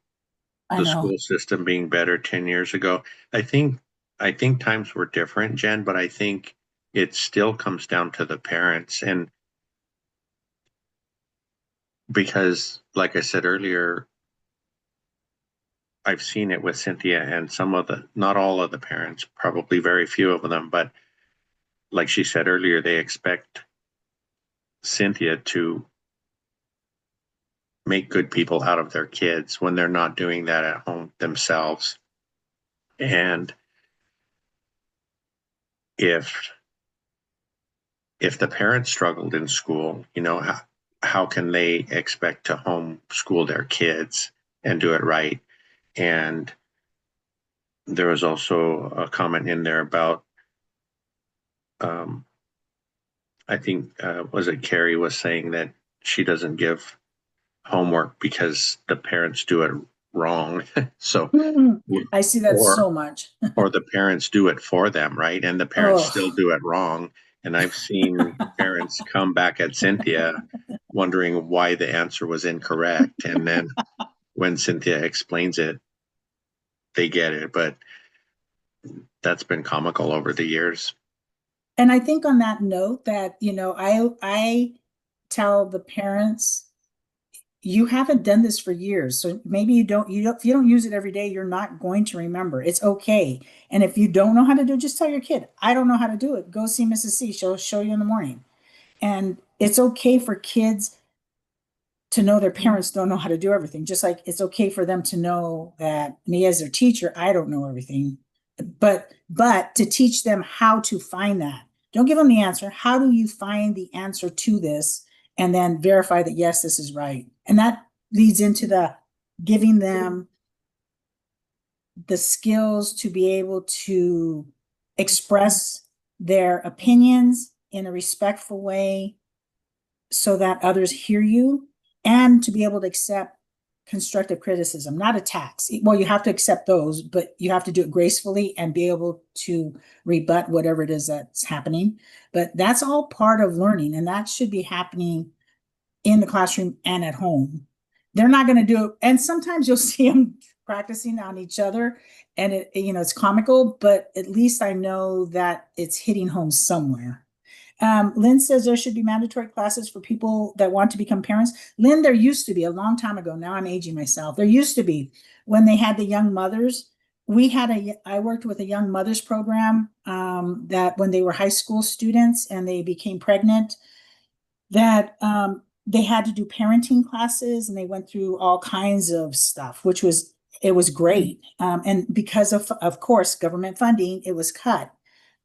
Speaker 1: I
Speaker 2: the
Speaker 1: know.
Speaker 2: school system being better 10 years ago. I think I think times were different, Jen, but I think it still comes down to the parents. And because, like I said earlier, I've seen it with Cynthia and some of the, not all of the parents, probably very few of them, but like she said earlier, they expect Cynthia to make good people out of their kids when they're not doing that at home themselves. And if the parents struggled in school, how can they expect to homeschool their kids and do it right? And there was also a comment in there about, um, I think, was it Carrie was saying that she doesn't give homework because the parents do it wrong. So,
Speaker 1: I see that
Speaker 2: or
Speaker 1: so much.
Speaker 2: the parents do it for them, right? And the parents still
Speaker 1: Oh,
Speaker 2: do it wrong. And I've seen parents come back at Cynthia wondering why the answer was incorrect. And then when Cynthia explains it, they get it. But that's been comical over the years.
Speaker 1: and I think on that note that, I tell the parents, you haven't done this for years. So maybe if you don't use it every day, you're not going to remember. It's okay. And if you don't know how to do it, just tell your kid, I don't know how to do it. Go see Mrs. C. She'll show you in the morning. And it's okay for kids to know their parents don't know how to do everything. Just like it's okay for them to know that me as their teacher, I don't know everything. But to teach them how to find that. Don't give them the answer. How do you find the answer to this? And then verify that yes, this is right. And that leads into the giving them the skills to be able to express their opinions in a respectful way so that others hear you, and to be able to accept constructive criticism, not attacks. Well, you have to accept those, but you have to do it gracefully and be able to rebut whatever it is that's happening. But that's all part of learning, and that should be happening in the classroom and at home. They're not going to do it. And sometimes you'll see them practicing on each other, and it's comical, but at least I know that it's hitting home somewhere. Lynn says there should be mandatory classes for people that want to become parents. Lynn, there used to be a long time ago. Now I'm aging myself. There used to be when they had the young mothers. I worked with a young mothers program that when they were high school students and they became pregnant, that they had to do parenting classes and they went through all kinds of stuff, it was great. And because of course, government funding, it was cut.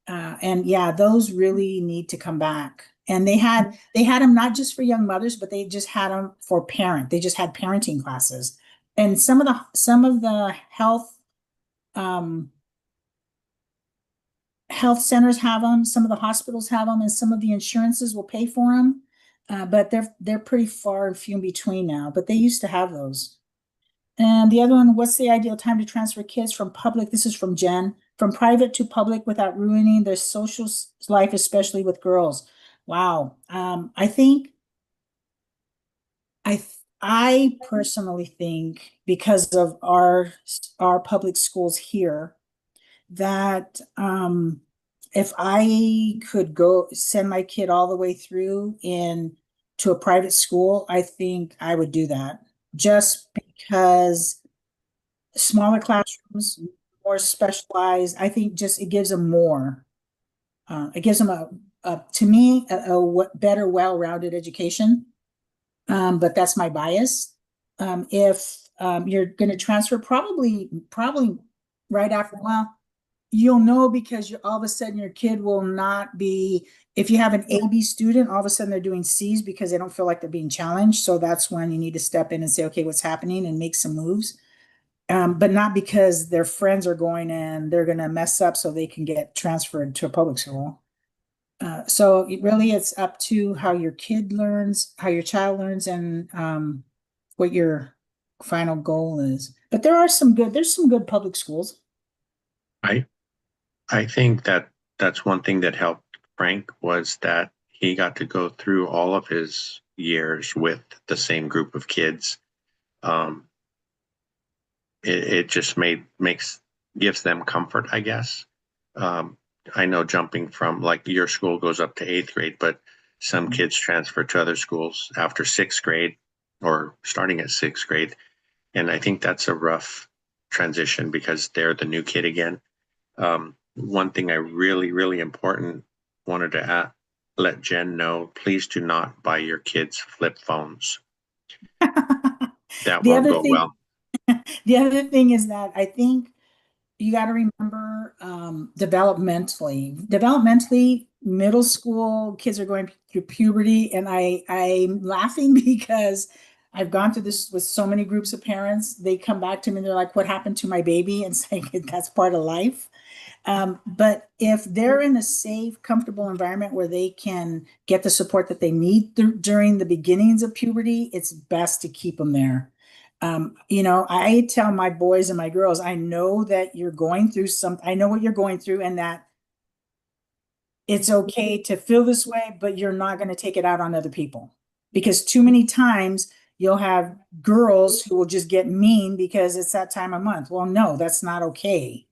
Speaker 1: And yeah, those really need to come back. And they had them not just for young mothers, but they just had them for They just had parenting classes. And some of the um, health centers have them. Some of the hospitals have them, and some of the insurances will pay for them. But they're pretty far and few in between now. But they used to have those. And the other one, what's the ideal time to transfer kids from public? This is from Jen, from private to public without ruining their social life, especially with girls. Wow. I personally think because of our public schools here that if I could go send my kid all the way through in to a private school, I think I would do that just because smaller classrooms, more specialized. I think just it gives them more. It gives them to me, better, well-rounded education. But that's my bias. If you're going to transfer, probably right after, well, you'll know because all of a sudden your kid will not be, if you have an AB student, all of a sudden they're doing C's because they don't feel like they're being challenged. So that's when you need to step in and say, okay, what's happening, and make some moves. But not because their friends are going and they're going to mess up so they can get transferred to a public school. So it's up to how your kid learns, how your child learns, and what your final goal is. But there's some good public schools.
Speaker 2: I I think that's one thing that helped Frank was that he got to go through all of his years with the same group of kids. Um, it just gives them comfort, I guess. Um, I know jumping from like your school goes up to eighth grade, but some kids transfer to other schools after sixth grade or starting at sixth grade. And I think that's a rough transition because they're the new kid again. One thing I really, really important wanted to let Jen know, please do not buy your kids flip phones. That
Speaker 1: The
Speaker 2: won't
Speaker 1: other
Speaker 2: go
Speaker 1: thing,
Speaker 2: well.
Speaker 1: the other thing is that I think you got to remember developmentally, middle school kids are going through puberty, and I'm laughing because I've gone through this with so many groups of parents. They come back to me and they're like, "What happened to my baby?" And it's like that's part of life. But if they're in a safe, comfortable environment where they can get the support that they need during the beginnings of puberty, it's best to keep them there. I tell my boys and my girls, I know that you're going through I know what you're going through, and that it's okay to feel this way, but you're not going to take it out on other people. Because too many times you'll have girls who will just get mean because it's that time of month. Well, no, that's not okay.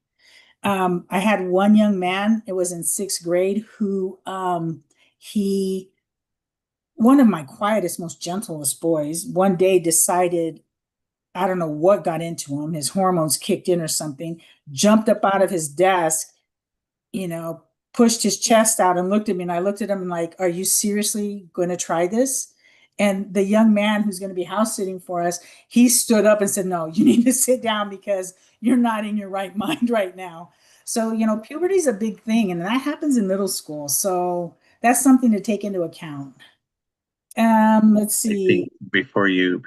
Speaker 1: I had one young man, it was in sixth grade, who he, one of my quietest, most gentlest boys, one day decided, I don't know what got into him, his hormones kicked in or something, jumped up out of his desk, you know, pushed his chest out and looked at me. And I looked at him and like, are you seriously going to try this? And the young man who's going to be house sitting for us, he stood up and said, no, you need to sit down because you're not in your right mind right now. So, puberty is a big thing, and that happens in middle school. So that's something to take into account. Let's
Speaker 2: I think
Speaker 1: see.
Speaker 2: before you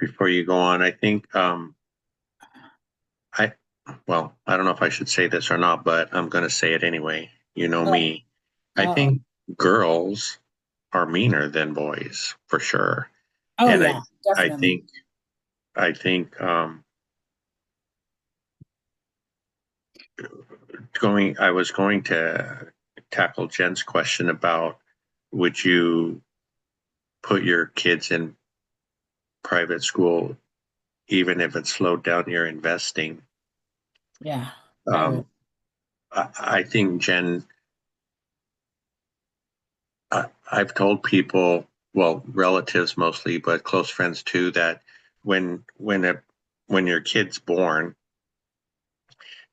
Speaker 2: go on, I think I well, I don't know if I should say this or not, but I'm going to say it anyway. You know
Speaker 1: Oh,
Speaker 2: me. I
Speaker 1: oh,
Speaker 2: think girls are meaner than boys for sure.
Speaker 1: oh,
Speaker 2: And
Speaker 1: yeah,
Speaker 2: I
Speaker 1: definitely.
Speaker 2: think I think I was going to tackle Jen's question about would you put your kids in private school even if it slowed down your investing?
Speaker 1: Yeah, I would.
Speaker 2: Um, I think Jen, I've told people, well, relatives mostly, but close friends too, that when when a when your kid's born,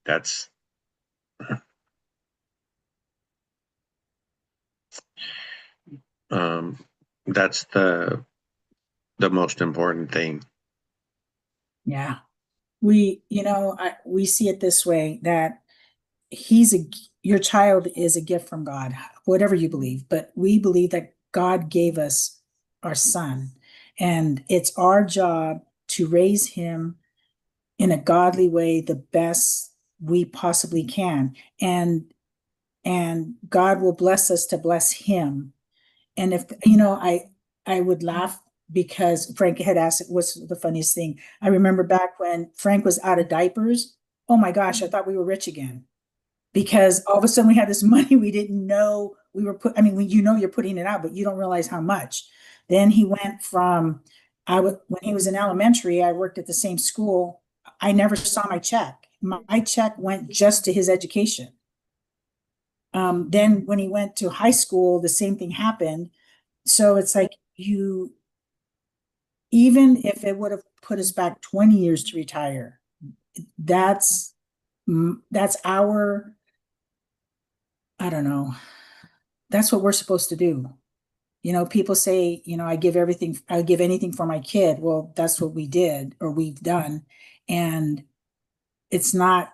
Speaker 2: that's um, that's the most important thing.
Speaker 1: Yeah. We see it this way, that your child is a gift from God, whatever you believe, but we believe that God gave us our son, and it's our job to raise him in a godly way, the best we possibly can. And God will bless us to bless him. And if, I would laugh because Frank had asked what's the funniest thing. I remember back when Frank was out of diapers. Oh my gosh, I thought we were rich again, because all of a sudden we had this money we didn't know we were I mean, you're putting it out, but you don't realize how much. Then he went from, when he was in elementary, I worked at the same school. I never saw my check. My check went just to his education. Then when he went to high school, the same thing happened. So it's like, even if it would have put us back 20 years to retire, that's that's our, I don't know, that's what we're supposed to do. People say, I give anything for my kid. Well, that's what we did or we've done. And it's not,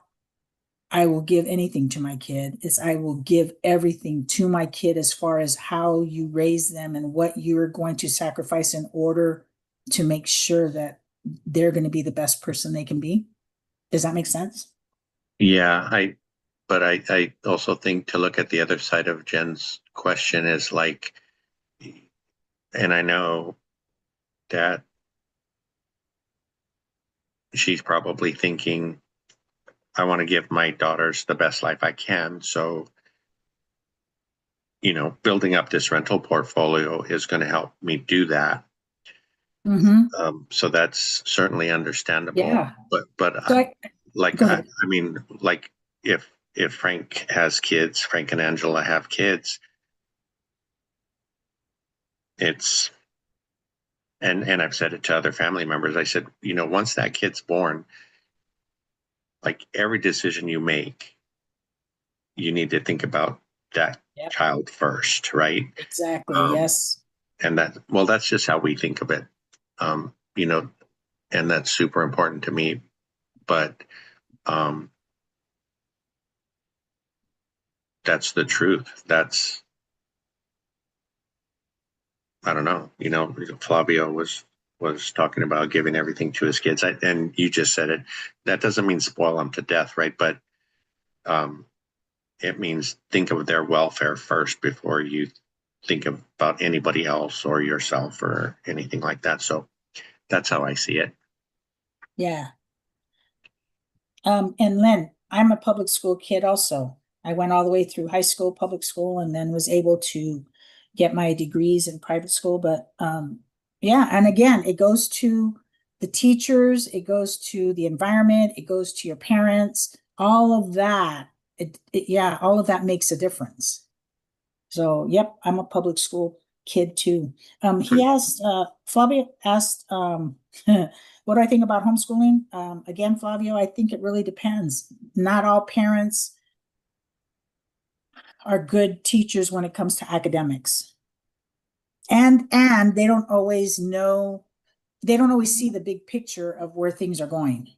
Speaker 1: I will give anything to my kid. It's, I will give everything to my kid as far as how you raise them and what you're going to sacrifice in order to make sure that they're going to be the best person they can be. Does that make sense?
Speaker 2: Yeah, but I also think to look at the other side of Jen's question is like, and I know that she's probably thinking, I want to give my daughters the best life I can. So, building up this rental portfolio is going to help me do that.
Speaker 1: Mm-hmm.
Speaker 2: So that's certainly understandable.
Speaker 1: Yeah.
Speaker 2: But
Speaker 1: So go ahead.
Speaker 2: I mean, like if Frank has kids, Frank and Angela have kids, it's and I've said it to other family members. I said, once that kid's born, like every decision you make, you need to think about that
Speaker 1: Yep.
Speaker 2: child first, right?
Speaker 1: Exactly.
Speaker 2: Um,
Speaker 1: Yes.
Speaker 2: and that's just how we think of it. Um, you know, and that's super important to me. But um, that's the truth. I don't know. Flavio was talking about giving everything to his kids, and you just said it. That doesn't mean spoil them to death, right? But um, it means think of their welfare first before you think about anybody else or yourself or anything like that. So that's how I see it.
Speaker 1: Yeah. And Lynn, I'm a public school kid also. I went all the way through high school, public school, and then was able to get my degrees in private school. But yeah, and again, it goes to the teachers, it goes to the environment, it goes to your parents, all of that. Yeah, all of that makes a difference. So, yep, I'm a public school kid too. He asked, Flavio asked, what do I think about homeschooling? Again, Flavio, I think it really depends. Not all parents are good teachers when it comes to academics. And they don't always know, they don't always see the big picture of where things are going.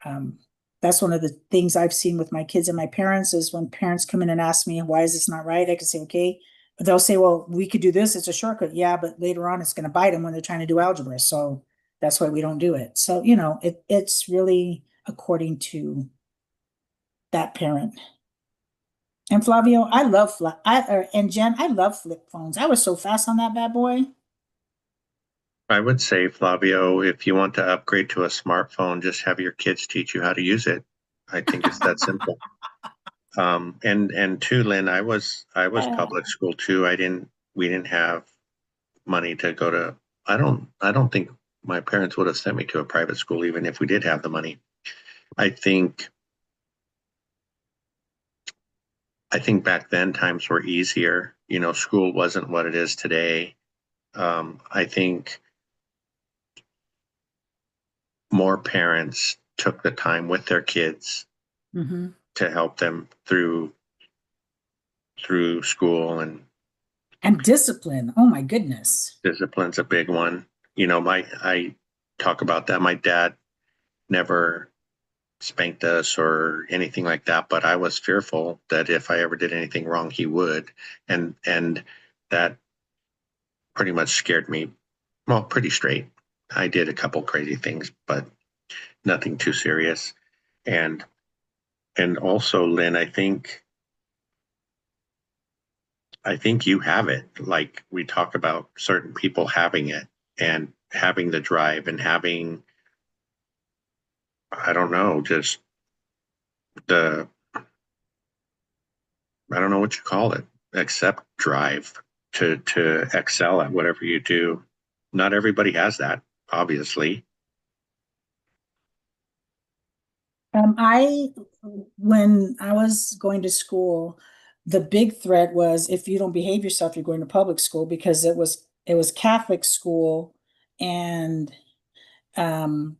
Speaker 1: Um, that's one of the things I've seen with my kids and my parents is when parents come in and ask me, why is this not right? I can say, okay. But they'll say, well, we could do this. It's a shortcut. Yeah, but later on it's going to bite them when they're trying to do algebra. So that's why we don't do it. So, it's really according to that parent. And Flavio, I love and Jen, I love flip phones. I was so fast on that bad boy.
Speaker 2: I would say, Flavio, if you want to upgrade to a smartphone, just have your kids teach you how to use it. I think it's that simple. And too, Lynn, I was
Speaker 1: Yeah.
Speaker 2: public school too. We didn't have money to go to. I don't think my parents would have sent me to a private school even if we did have the money. I think I think back then times were easier. School wasn't what it is today. I think more parents took the time with their kids
Speaker 1: Hmm.
Speaker 2: to help them through school, and
Speaker 1: And discipline. Oh my goodness.
Speaker 2: discipline's a big one. My I talk about that. My dad never spanked us or anything like that, but I was fearful that if I ever did anything wrong, he would, and that pretty much scared me. Well, pretty straight. I did a couple crazy things, but nothing too serious. And and also, Lynn, I think you have it. Like we talk about certain people having it and having the drive and having, I don't know, just the, I don't know what you call it, except drive to excel at whatever you do. Not everybody has that, obviously.
Speaker 1: I, when I was going to school, the big threat was if you don't behave yourself, you're going to public school because it was Catholic school, and um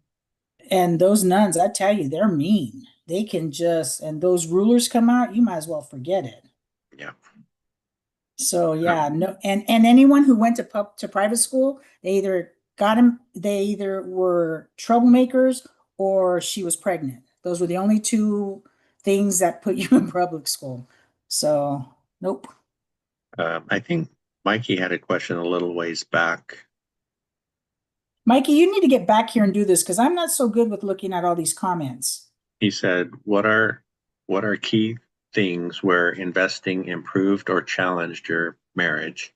Speaker 1: and those nuns, I tell you, they're mean. They can just, and those rulers come out, you might as well forget it.
Speaker 2: Yeah.
Speaker 1: So
Speaker 2: Um,
Speaker 1: yeah, no, and anyone who went to private school, they either were troublemakers or she was pregnant. Those were the only two things that put you in public school. So nope.
Speaker 2: I think Mikey had a question a little ways back.
Speaker 1: Mikey, you need to get back here and do this because I'm not so good with looking at all these comments.
Speaker 2: He said, what are key things where investing improved or challenged your marriage?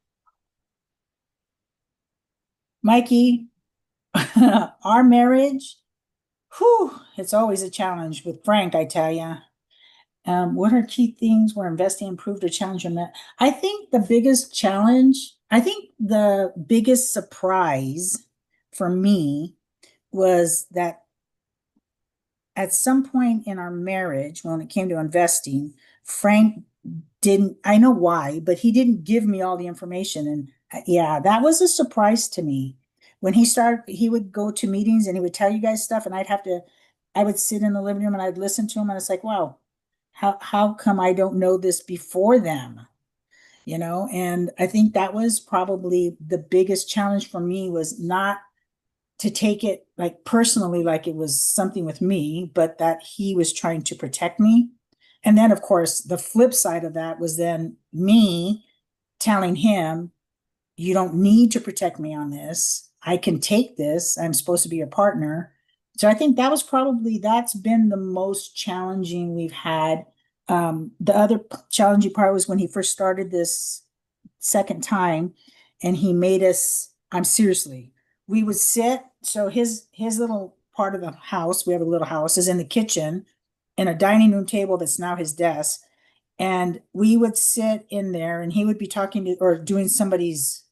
Speaker 1: Mikey, our marriage, whew, it's always a challenge with Frank, I tell you. What are key things where investing improved or challenged your marriage? I think the biggest surprise for me was that at some point in our marriage, when it came to investing, Frank didn't, I know why, but he didn't give me all the information. And yeah, that was a surprise to me. When he would go to meetings and he would tell you guys stuff, and I would sit in the living room and I'd listen to him, and it's like, wow, how come I don't know this before them? And I think that was probably the biggest challenge for me, was not to take it like personally, like it was something with me, but that he was trying to protect me. And then, of course, the flip side of that was then me telling him, you don't need to protect me on this. I can take this. I'm supposed to be your partner. So I think that's been the most challenging we've had. The other challenging part was when he first started this second time, and he made us, I'm seriously, we would sit, so his little part of the house, we have a little house, is in the kitchen, and a dining room table that's now his desk. And we would sit in there, and he would be talking to or doing somebody's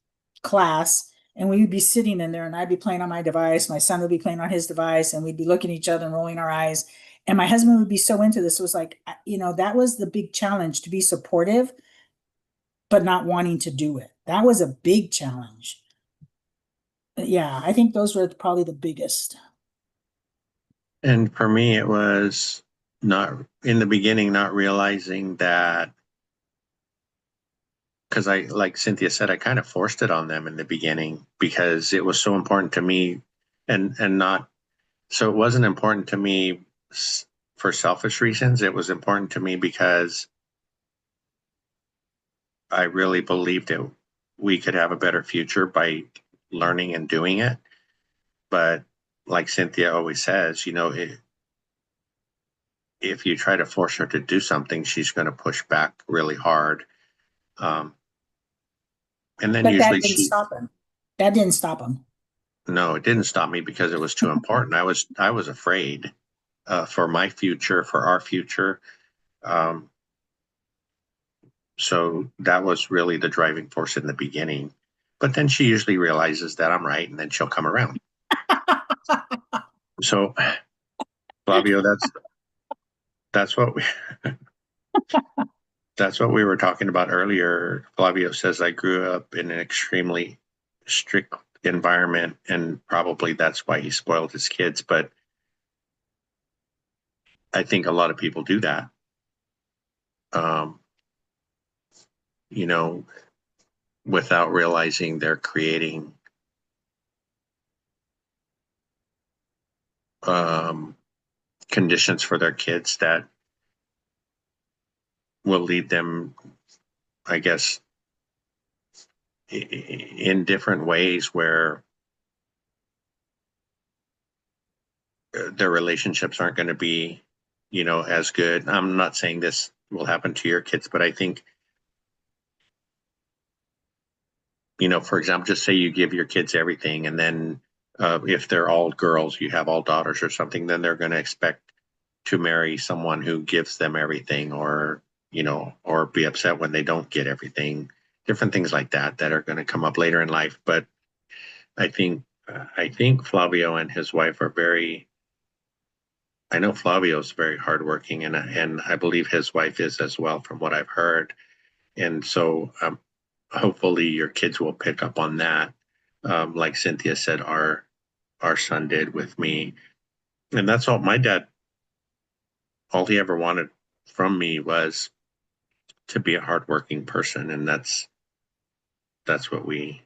Speaker 1: class, and we would be sitting in there, and I'd be playing on my device, my son would be playing on his device, and we'd be looking at each other and rolling our eyes. And my husband would be so into this. It was like, that was the big challenge, to be supportive but not wanting to do it. That was a big challenge. Yeah, I think those were probably the biggest.
Speaker 2: And for me, it was not in the beginning, not realizing that, because like Cynthia said, I kind of forced it on them in the beginning because it was so important to me, and not, so it wasn't important to me for selfish reasons. It was important to me because I really believed it. We could have a better future by learning and doing it. But like Cynthia always says, if you try to force her to do something, she's going to push back really hard. Um, and then
Speaker 1: But
Speaker 2: usually she,
Speaker 1: that didn't stop him.
Speaker 2: no, it didn't stop me because it was too important. I was afraid for my future, for our future. Um, so that was really the driving force in the beginning. But then she usually realizes that I'm right, and then she'll come around. So, Flavio, that's what we that's what we were talking about earlier. Flavio says I grew up in an extremely strict environment, and probably that's why he spoiled his kids. But I think a lot of people do that. Um, you know, without realizing they're creating um, conditions for their kids that will lead them, I guess, in different ways where their relationships aren't going to be, as good. I'm not saying this will happen to your kids, but I think, for example, just say you give your kids everything, and then if they're all girls, you have all daughters or something, then they're going to expect to marry someone who gives them everything, or be upset when they don't get everything. Different things like that are going to come up later in life. But I think Flavio and his wife are very. I know Flavio's very hardworking, and I believe his wife is as well, from what I've heard. And so, hopefully, your kids will pick up on that. Like Cynthia said, our son did with me, and that's all. My dad, all he ever wanted from me was to be a hardworking person, and that's what we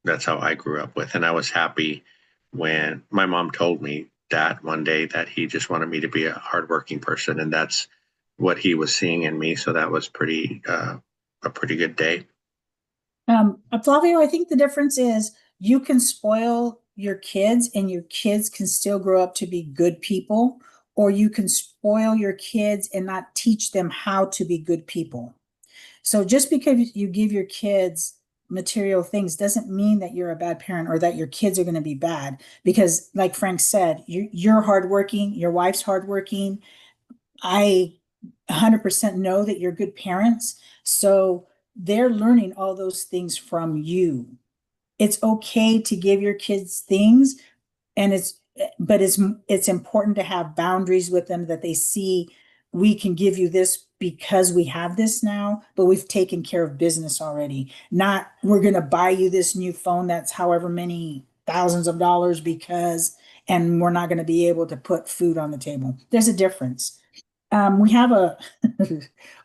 Speaker 2: that's how I grew up with. And I was happy when my mom told me that one day, that he just wanted me to be a hardworking person, and that's what he was seeing in me. So that was a pretty good day.
Speaker 1: Flavio, I think the difference is you can spoil your kids and your kids can still grow up to be good people, or you can spoil your kids and not teach them how to be good people. So just because you give your kids material things doesn't mean that you're a bad parent or that your kids are going to be bad. Because, like Frank said, you're hardworking, your wife's hardworking. I 100% know that you're good parents. So they're learning all those things from you. it's okay to give your kids things, and but it's important to have boundaries with them, that they see we can give you this because we have this now, but we've taken care of business already. Not we're going to buy you this new phone that's however many thousands of dollars because, and we're not going to be able to put food on the table. There's a difference. We have a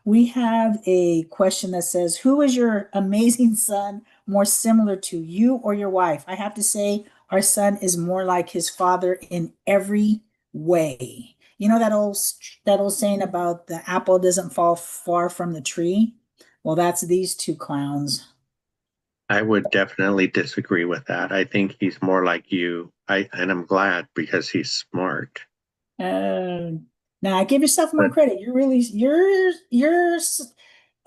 Speaker 1: we have a question that says, "Who is your amazing son more similar to, you or your wife?" I have to say, our son is more like his father in every way. You know that old saying about the apple doesn't fall far from the tree? Well, that's these two clowns.
Speaker 2: I would definitely disagree with that. I think he's more like you. And I'm glad because he's smart.
Speaker 1: Uh, Now give yourself more
Speaker 2: But
Speaker 1: credit.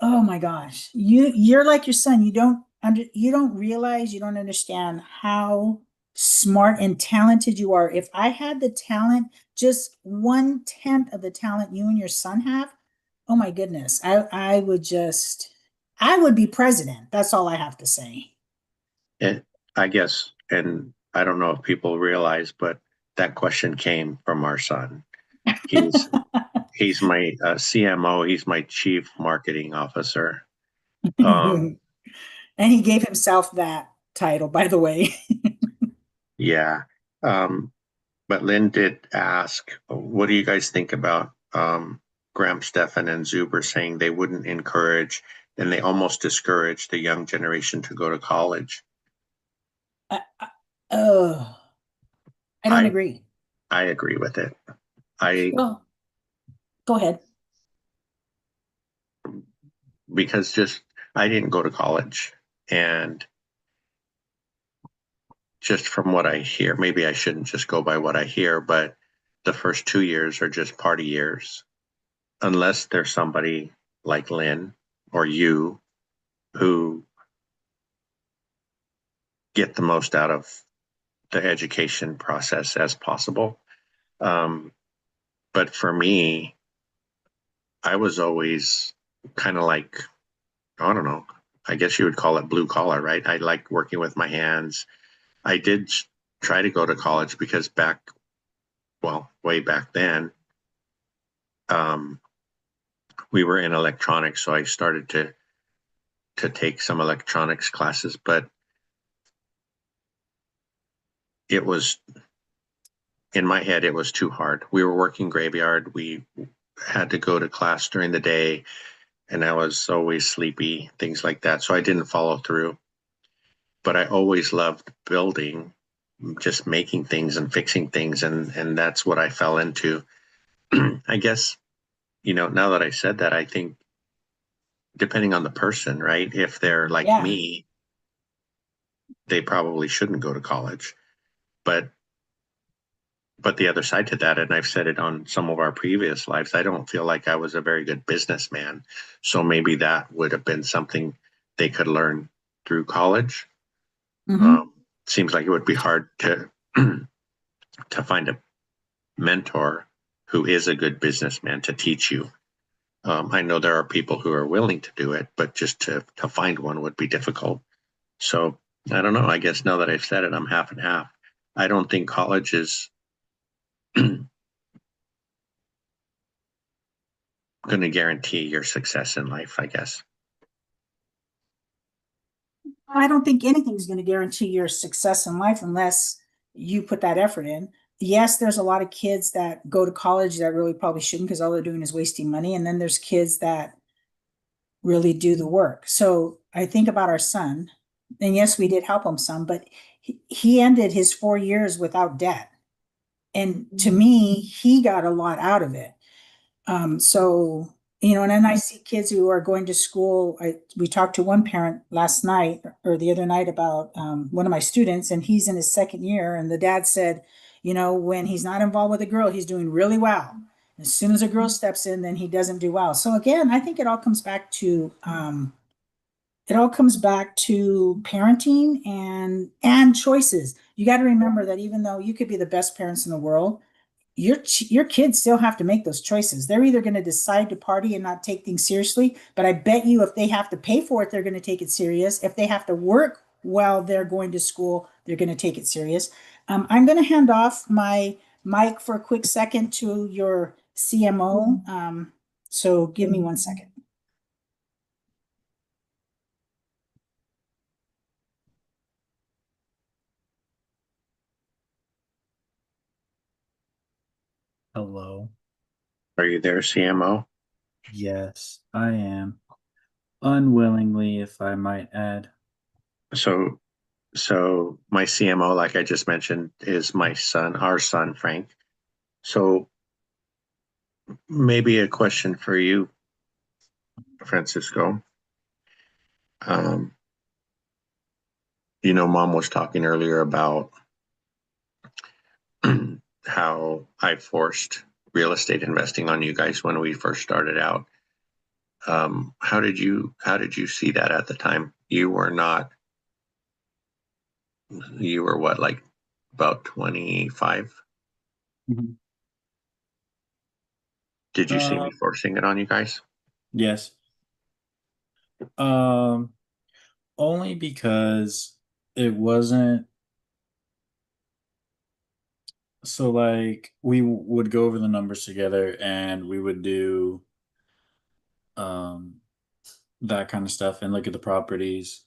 Speaker 1: Oh my gosh. You're like your son. You don't realize, you don't understand how smart and talented you are. If I had the talent, just 1/10 of the talent you and your son have, oh my goodness. I would be president. That's all I have to say.
Speaker 2: it, I guess, and I don't know if people realize, but that question came from our son. He's he's my CMO. He's my chief marketing officer. Um,
Speaker 1: And he gave himself that title, by the way.
Speaker 2: yeah. Um, but Lynn did ask, what do you guys think about Graham Stephan and Zuber saying they wouldn't encourage and they almost discourage the young generation to go to college?
Speaker 1: Oh, I don't
Speaker 2: I
Speaker 1: agree.
Speaker 2: I agree with it. I
Speaker 1: Well, go ahead.
Speaker 2: because just I didn't go to college, and just from what I hear, maybe I shouldn't just go by what I hear, but the first 2 years are just party years, unless there's somebody like Lynn or you who get the most out of the education process as possible. Um, but for me, I was always kind of like, I don't know, I guess you would call it blue collar, right? I like working with my hands. I did try to go to college because way back then, um, we were in electronics, so I started to take some electronics classes, but it was in my head it was too hard. We were working graveyard. We had to go to class during the day, and I was always sleepy, things like that. So I didn't follow through. But I always loved building, just making things and fixing things, and that's what I fell into. I guess, now that I said that, I think depending on the person, right? If they're like
Speaker 1: Yeah.
Speaker 2: me, they probably shouldn't go to college. But the other side to that, and I've said it on some of our previous lives, I don't feel like I was a very good businessman. So maybe that would have been something they could learn through college.
Speaker 1: Hmm.
Speaker 2: Um, Seems like it would be hard to to find a mentor who is a good businessman to teach you. I know there are people who are willing to do it, but just to find one would be difficult. So I don't know. I guess now that I've said it, I'm half and half. I don't think college is going to guarantee your success in life, I guess.
Speaker 1: I don't think anything's going to guarantee your success in life unless you put that effort in. Yes, there's a lot of kids that go to college that really probably shouldn't, because all they're doing is wasting money. And then there's kids that really do the work. So I think about our son, and yes, we did help him some, but he ended his 4 years without debt. And to me, he got a lot out of it. So, and then I see kids who are going to school. We talked to one parent last night or the other night about one of my students, and he's in his second year. And the dad said, when he's not involved with a girl, he's doing really well. As soon as a girl steps in, then he doesn't do well. So again, I think it all comes back to parenting and choices. You got to remember that even though you could be the best parents in the world, your kids still have to make those choices. They're either going to decide to party and not take things seriously, but I bet you if they have to pay for it, they're going to take it serious. If they have to work while they're going to school, they're going to take it serious. I'm going to hand off my mic for a quick second to your CMO. So give me 1 second.
Speaker 4: Hello.
Speaker 2: Are you there, CMO?
Speaker 4: Yes, I am. Unwillingly, if I might add.
Speaker 2: So, so my CMO, like I just mentioned, is my son, our son, Frank. So maybe a question for you, Francisco. Um, Mom was talking earlier about how I forced real estate investing on you guys when we first started out. How did you see that at the time? You were not. You were what, like about 25?
Speaker 4: Mhm.
Speaker 2: Did you see me forcing it on you guys?
Speaker 4: Yes. Um, Only because it wasn't so like we would go over the numbers together and we would do um that kind of stuff and look at the properties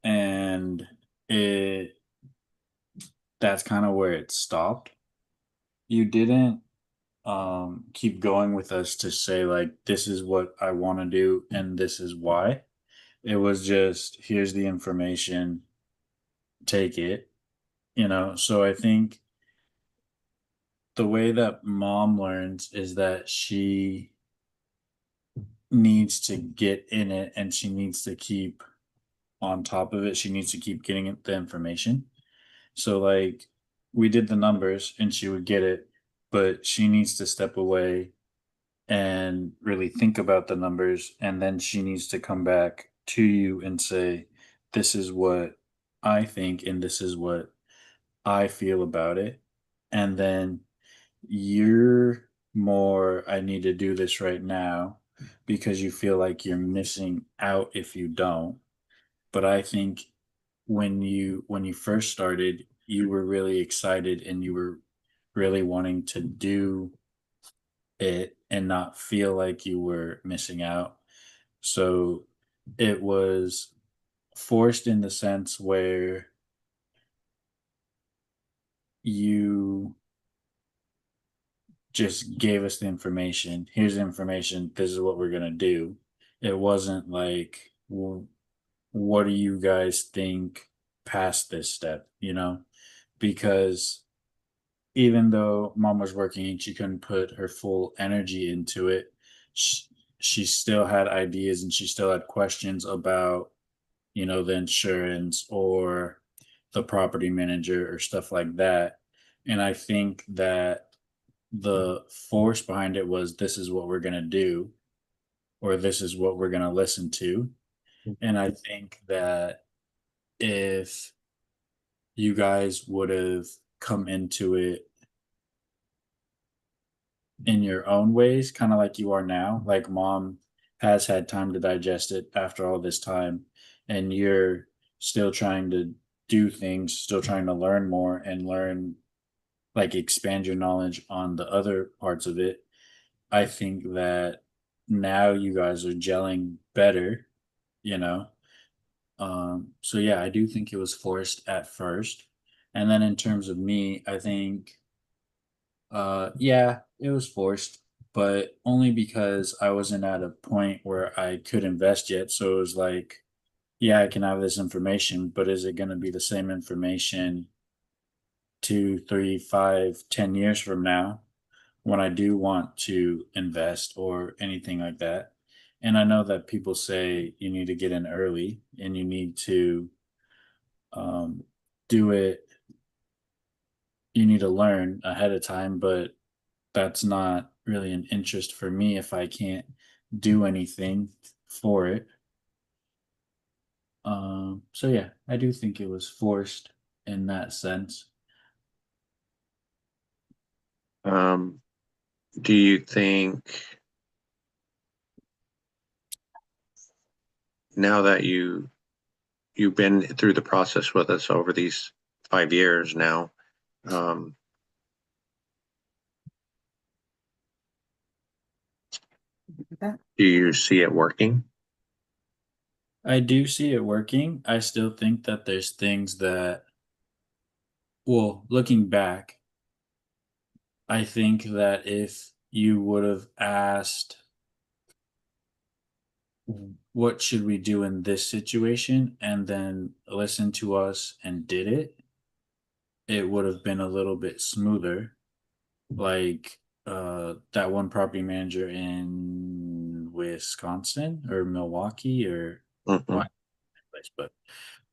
Speaker 4: and it that's kind of where it stopped. You didn't keep going with us to say like this is what I want to do and this is why. It was just here's the information, take it, So I think the way that mom learns is that she needs to get in it and she needs to keep on top of it. She needs to keep getting the information. So like we did the numbers and she would get it, but she needs to step away and really think about the numbers and then she needs to come back to you and say this is what I think and this is what I feel about it. And then you're more, I need to do this right now because you feel like you're missing out if you don't. But I think when you first started, you were really excited and you were really wanting to do it and not feel like you were missing out. So it was forced in the sense where you just gave us the information. Here's the information. This is what we're going to do. It wasn't like, well, what do you guys think past this step, Because even though mom was working and she couldn't put her full energy into it, she, she still had ideas and she still had questions about, the insurance or the property manager or stuff like that. And I think that the force behind it was this is what we're going to do or this is what we're going to listen to. And I think that if you guys would have come into it in your own ways, kind of like you are now, like mom has had time to digest it after all this time, and you're still trying to do things, still trying to learn more and learn, like expand your knowledge on the other parts of it. I think that now you guys are gelling better, you know. So yeah, I do think it was forced at first. And then in terms of me, I think yeah, it was forced, but only because I wasn't at a point where I could invest yet. So it was like, yeah, I can have this information, but is it gonna be the same information 2, 3, 5, 10 years from now? When I do want to invest or anything like that. And I know that people say you need to get in early and you need to um, do it, you need to learn ahead of time, but that's not really an interest for me if I can't do anything for it. So yeah, I do think it was forced in that sense.
Speaker 2: Um, do you think now that you've been through the process with us over these 5 years now. Um,
Speaker 1: That-
Speaker 2: do you see it working?
Speaker 4: I do see it working. I still think that there's things that, well, looking back, I think that if you would have asked, what should we do in this situation, and then listened to us and did it, it would have been a little bit smoother. Like that one property manager in Wisconsin or Milwaukee or
Speaker 2: Mhm.
Speaker 4: what place, but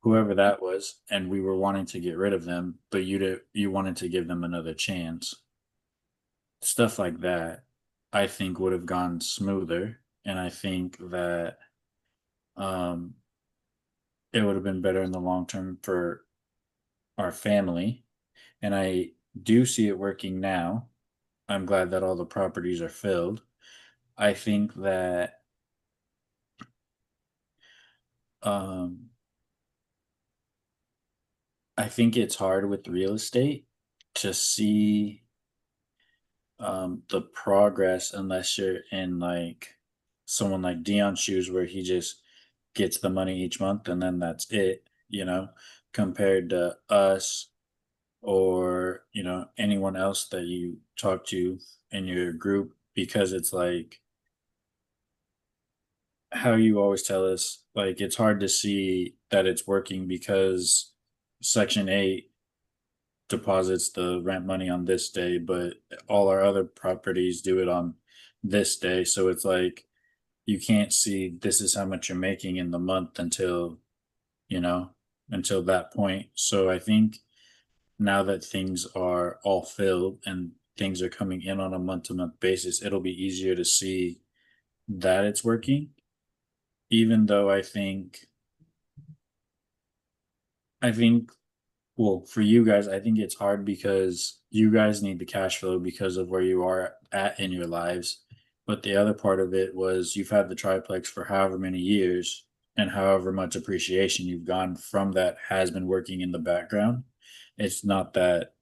Speaker 4: whoever that was, and we were wanting to get rid of them, but you wanted to give them another chance. Stuff like that, I think would have gone smoother, and I think that um, it would have been better in the long term for our family. And I do see it working now. I'm glad that all the properties are filled. I think that um, I think it's hard with real estate to see the progress unless you're in like someone like Dion's shoes where he just gets the money each month and then that's it, compared to us or, anyone else that you talk to in your group because it's like how you always tell us, like it's hard to see that it's working because Section 8 deposits the rent money on this day, but all our other properties do it on this day. So it's like you can't see this is how much you're making in the month you know, until that point. So I think now that things are all filled and things are coming in on a month to month basis, it'll be easier to see that it's working. Even though I think well, for you guys, I think it's hard because you guys need the cash flow because of where you are at in your lives. But the other part of it was you've had the triplex for however many years and however much appreciation you've gone from that has been working in the background. It's not that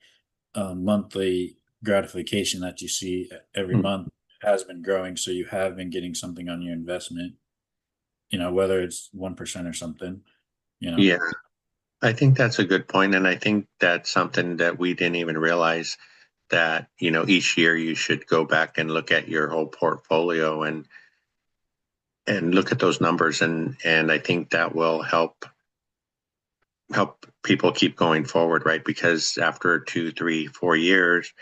Speaker 4: monthly gratification that you see every
Speaker 2: Mm.
Speaker 4: month has been growing. So you have been getting something on your investment, whether it's 1% or something, you know.
Speaker 2: Yeah, I think that's a good point, and I think that's something that we didn't even realize that, each year you should go back and look at your whole portfolio and look at those numbers, and I think that will help people keep going forward, right? Because after 2, 3, 4 years,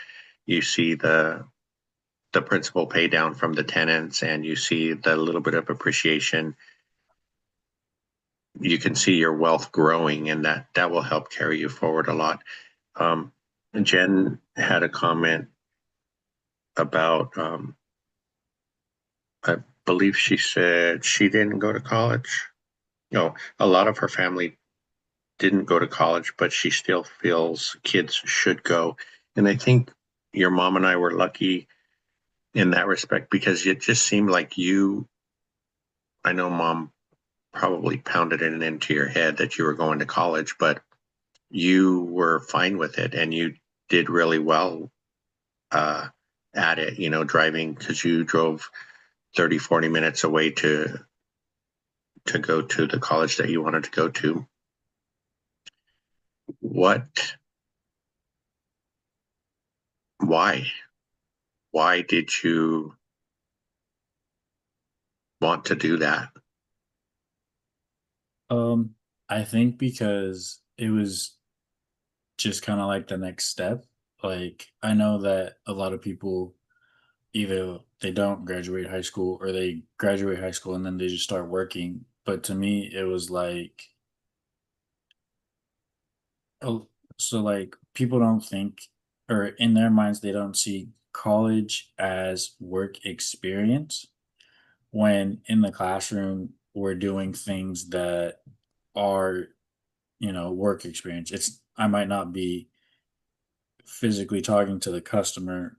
Speaker 2: you see the principal pay down from the tenants and you see the little bit of appreciation. You can see your wealth growing, and that will help carry you forward a lot. Um, Jen had a comment about, I believe she said she didn't go to college. No, a lot of her family didn't go to college, but she still feels kids should go. And I think your mom and I were lucky in that respect because it just seemed like I know mom probably pounded it into your head that you were going to college, but you were fine with it and you did really well uh, at it, driving because you drove 30, 40 minutes away to go to the college that you wanted to go to. What, why? Why did you want to do that?
Speaker 4: Um, I think because it was just kind of like the next step. Like, I know that a lot of people either they don't graduate high school or they graduate high school and then they just start working. But to me, it was like, oh, so like people don't think, or in their minds, they don't see college as work experience when in the classroom we're doing things that are, work experience. I might not be physically talking to the customer,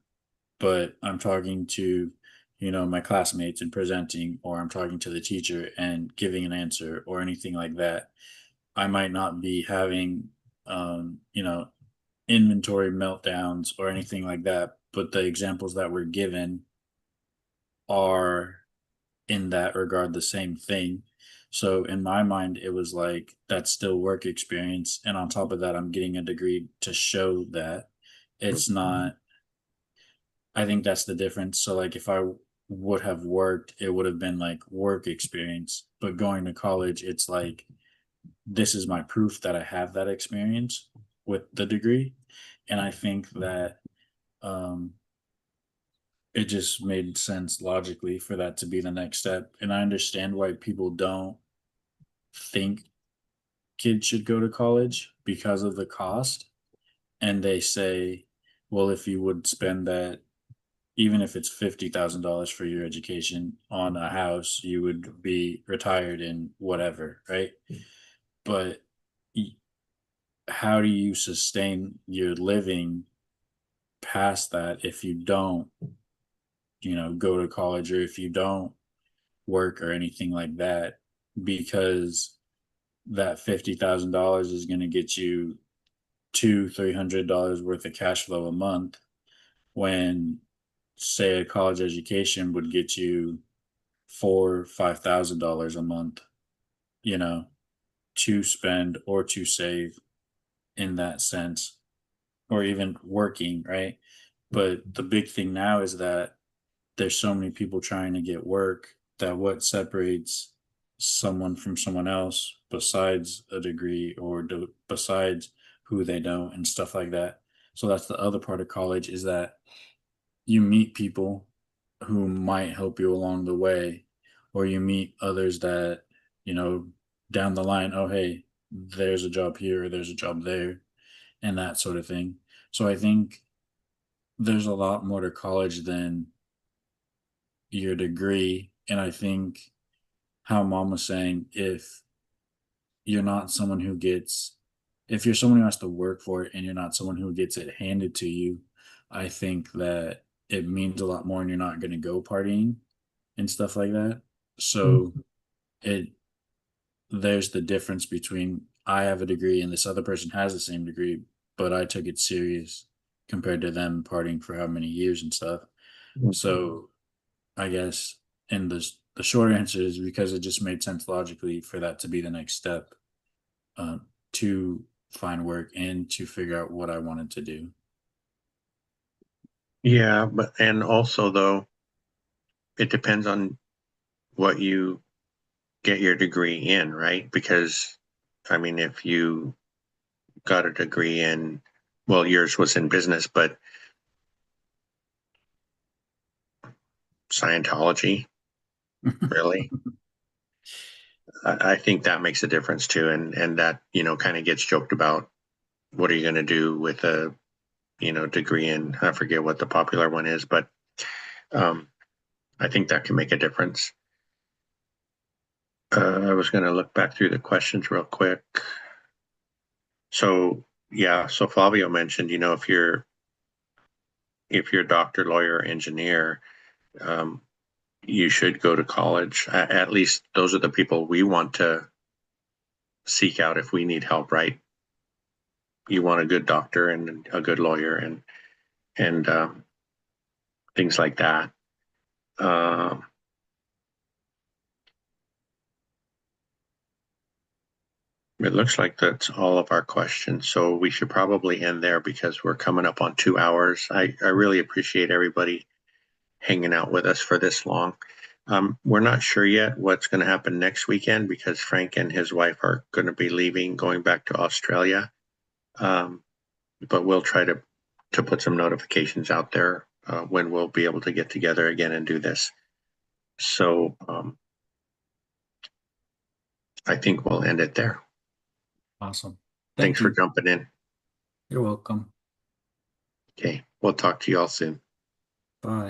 Speaker 4: but I'm talking to, my classmates and presenting, or I'm talking to the teacher and giving an answer or anything like that. I might not be having, you know, inventory meltdowns or anything like that, but the examples that were given are in that regard the same thing. So in my mind, it was like that's still work experience. And on top of that, I'm getting a degree to show that it's not, I think that's the difference. So like if I would have worked, it would have been like work experience. But going to college, it's like this is my proof that I have that experience with the degree. And I think that um it just made sense logically for that to be the next step. And I understand why people don't think kids should go to college because of the cost. And they say, well, if you would spend that, even if it's $50,000 for your education on a house, you would be retired in whatever, right? But how do you sustain your living past that if you don't, go to college, or if you don't work or anything like that? Because that $50,000 is going to get you $200-300 worth of cash flow a month, when say a college education would get you $4,000-5,000 a month, you know, to spend or to save in that sense, or even working, right? But the big thing now is that there's so many people trying to get work that what separates someone from someone else besides a degree, or besides who they know and stuff like that. So that's the other part of college, is that you meet people who might help you along the way, or you meet others that, you know, down the line, oh, hey, there's a job here, or there's a job there, and that sort of thing. So I think there's a lot more to college than your degree. And I think how mom was saying, you're not someone who gets, if you're someone who has to work for it and you're not someone who gets it handed to you, I think that it means a lot more, and you're not going to go partying and stuff like that. So it, there's the difference between I have a degree and this other person has the same degree, but I took it serious compared to them partying for how many years and stuff. So I guess, and the short answer is because it just made sense logically for that to be the next step, to find work and to figure out what I wanted to do.
Speaker 2: Yeah, but and also though, it depends on what you get your degree in, right? Because I mean, if you got a degree in, well, yours was in business, but Scientology, really? I think that makes a difference too, and that kind of gets joked about. What are you going to do with a degree in? I forget what the popular one is, but um, I think that can make a difference. I was going to look back through the questions real quick. So yeah, so Flavio mentioned, if you're a doctor, lawyer, engineer, um, you should go to college. At least those are the people we want to seek out if we need help, right? You want a good doctor and a good lawyer and things like that. Um, it looks like that's all of our questions, so we should probably end there because we're coming up on 2 hours. I really appreciate everybody hanging out with us for this long. We're not sure yet what's going to happen next weekend because Frank and his wife are going to be leaving, going back to Australia. But we'll try to put some notifications out there when we'll be able to get together again and do this. So I think we'll end it there.
Speaker 4: Awesome.
Speaker 2: Thanks
Speaker 4: Thank you.
Speaker 2: for jumping in.
Speaker 4: You're welcome.
Speaker 2: Okay, we'll talk to you all soon.
Speaker 4: Bye.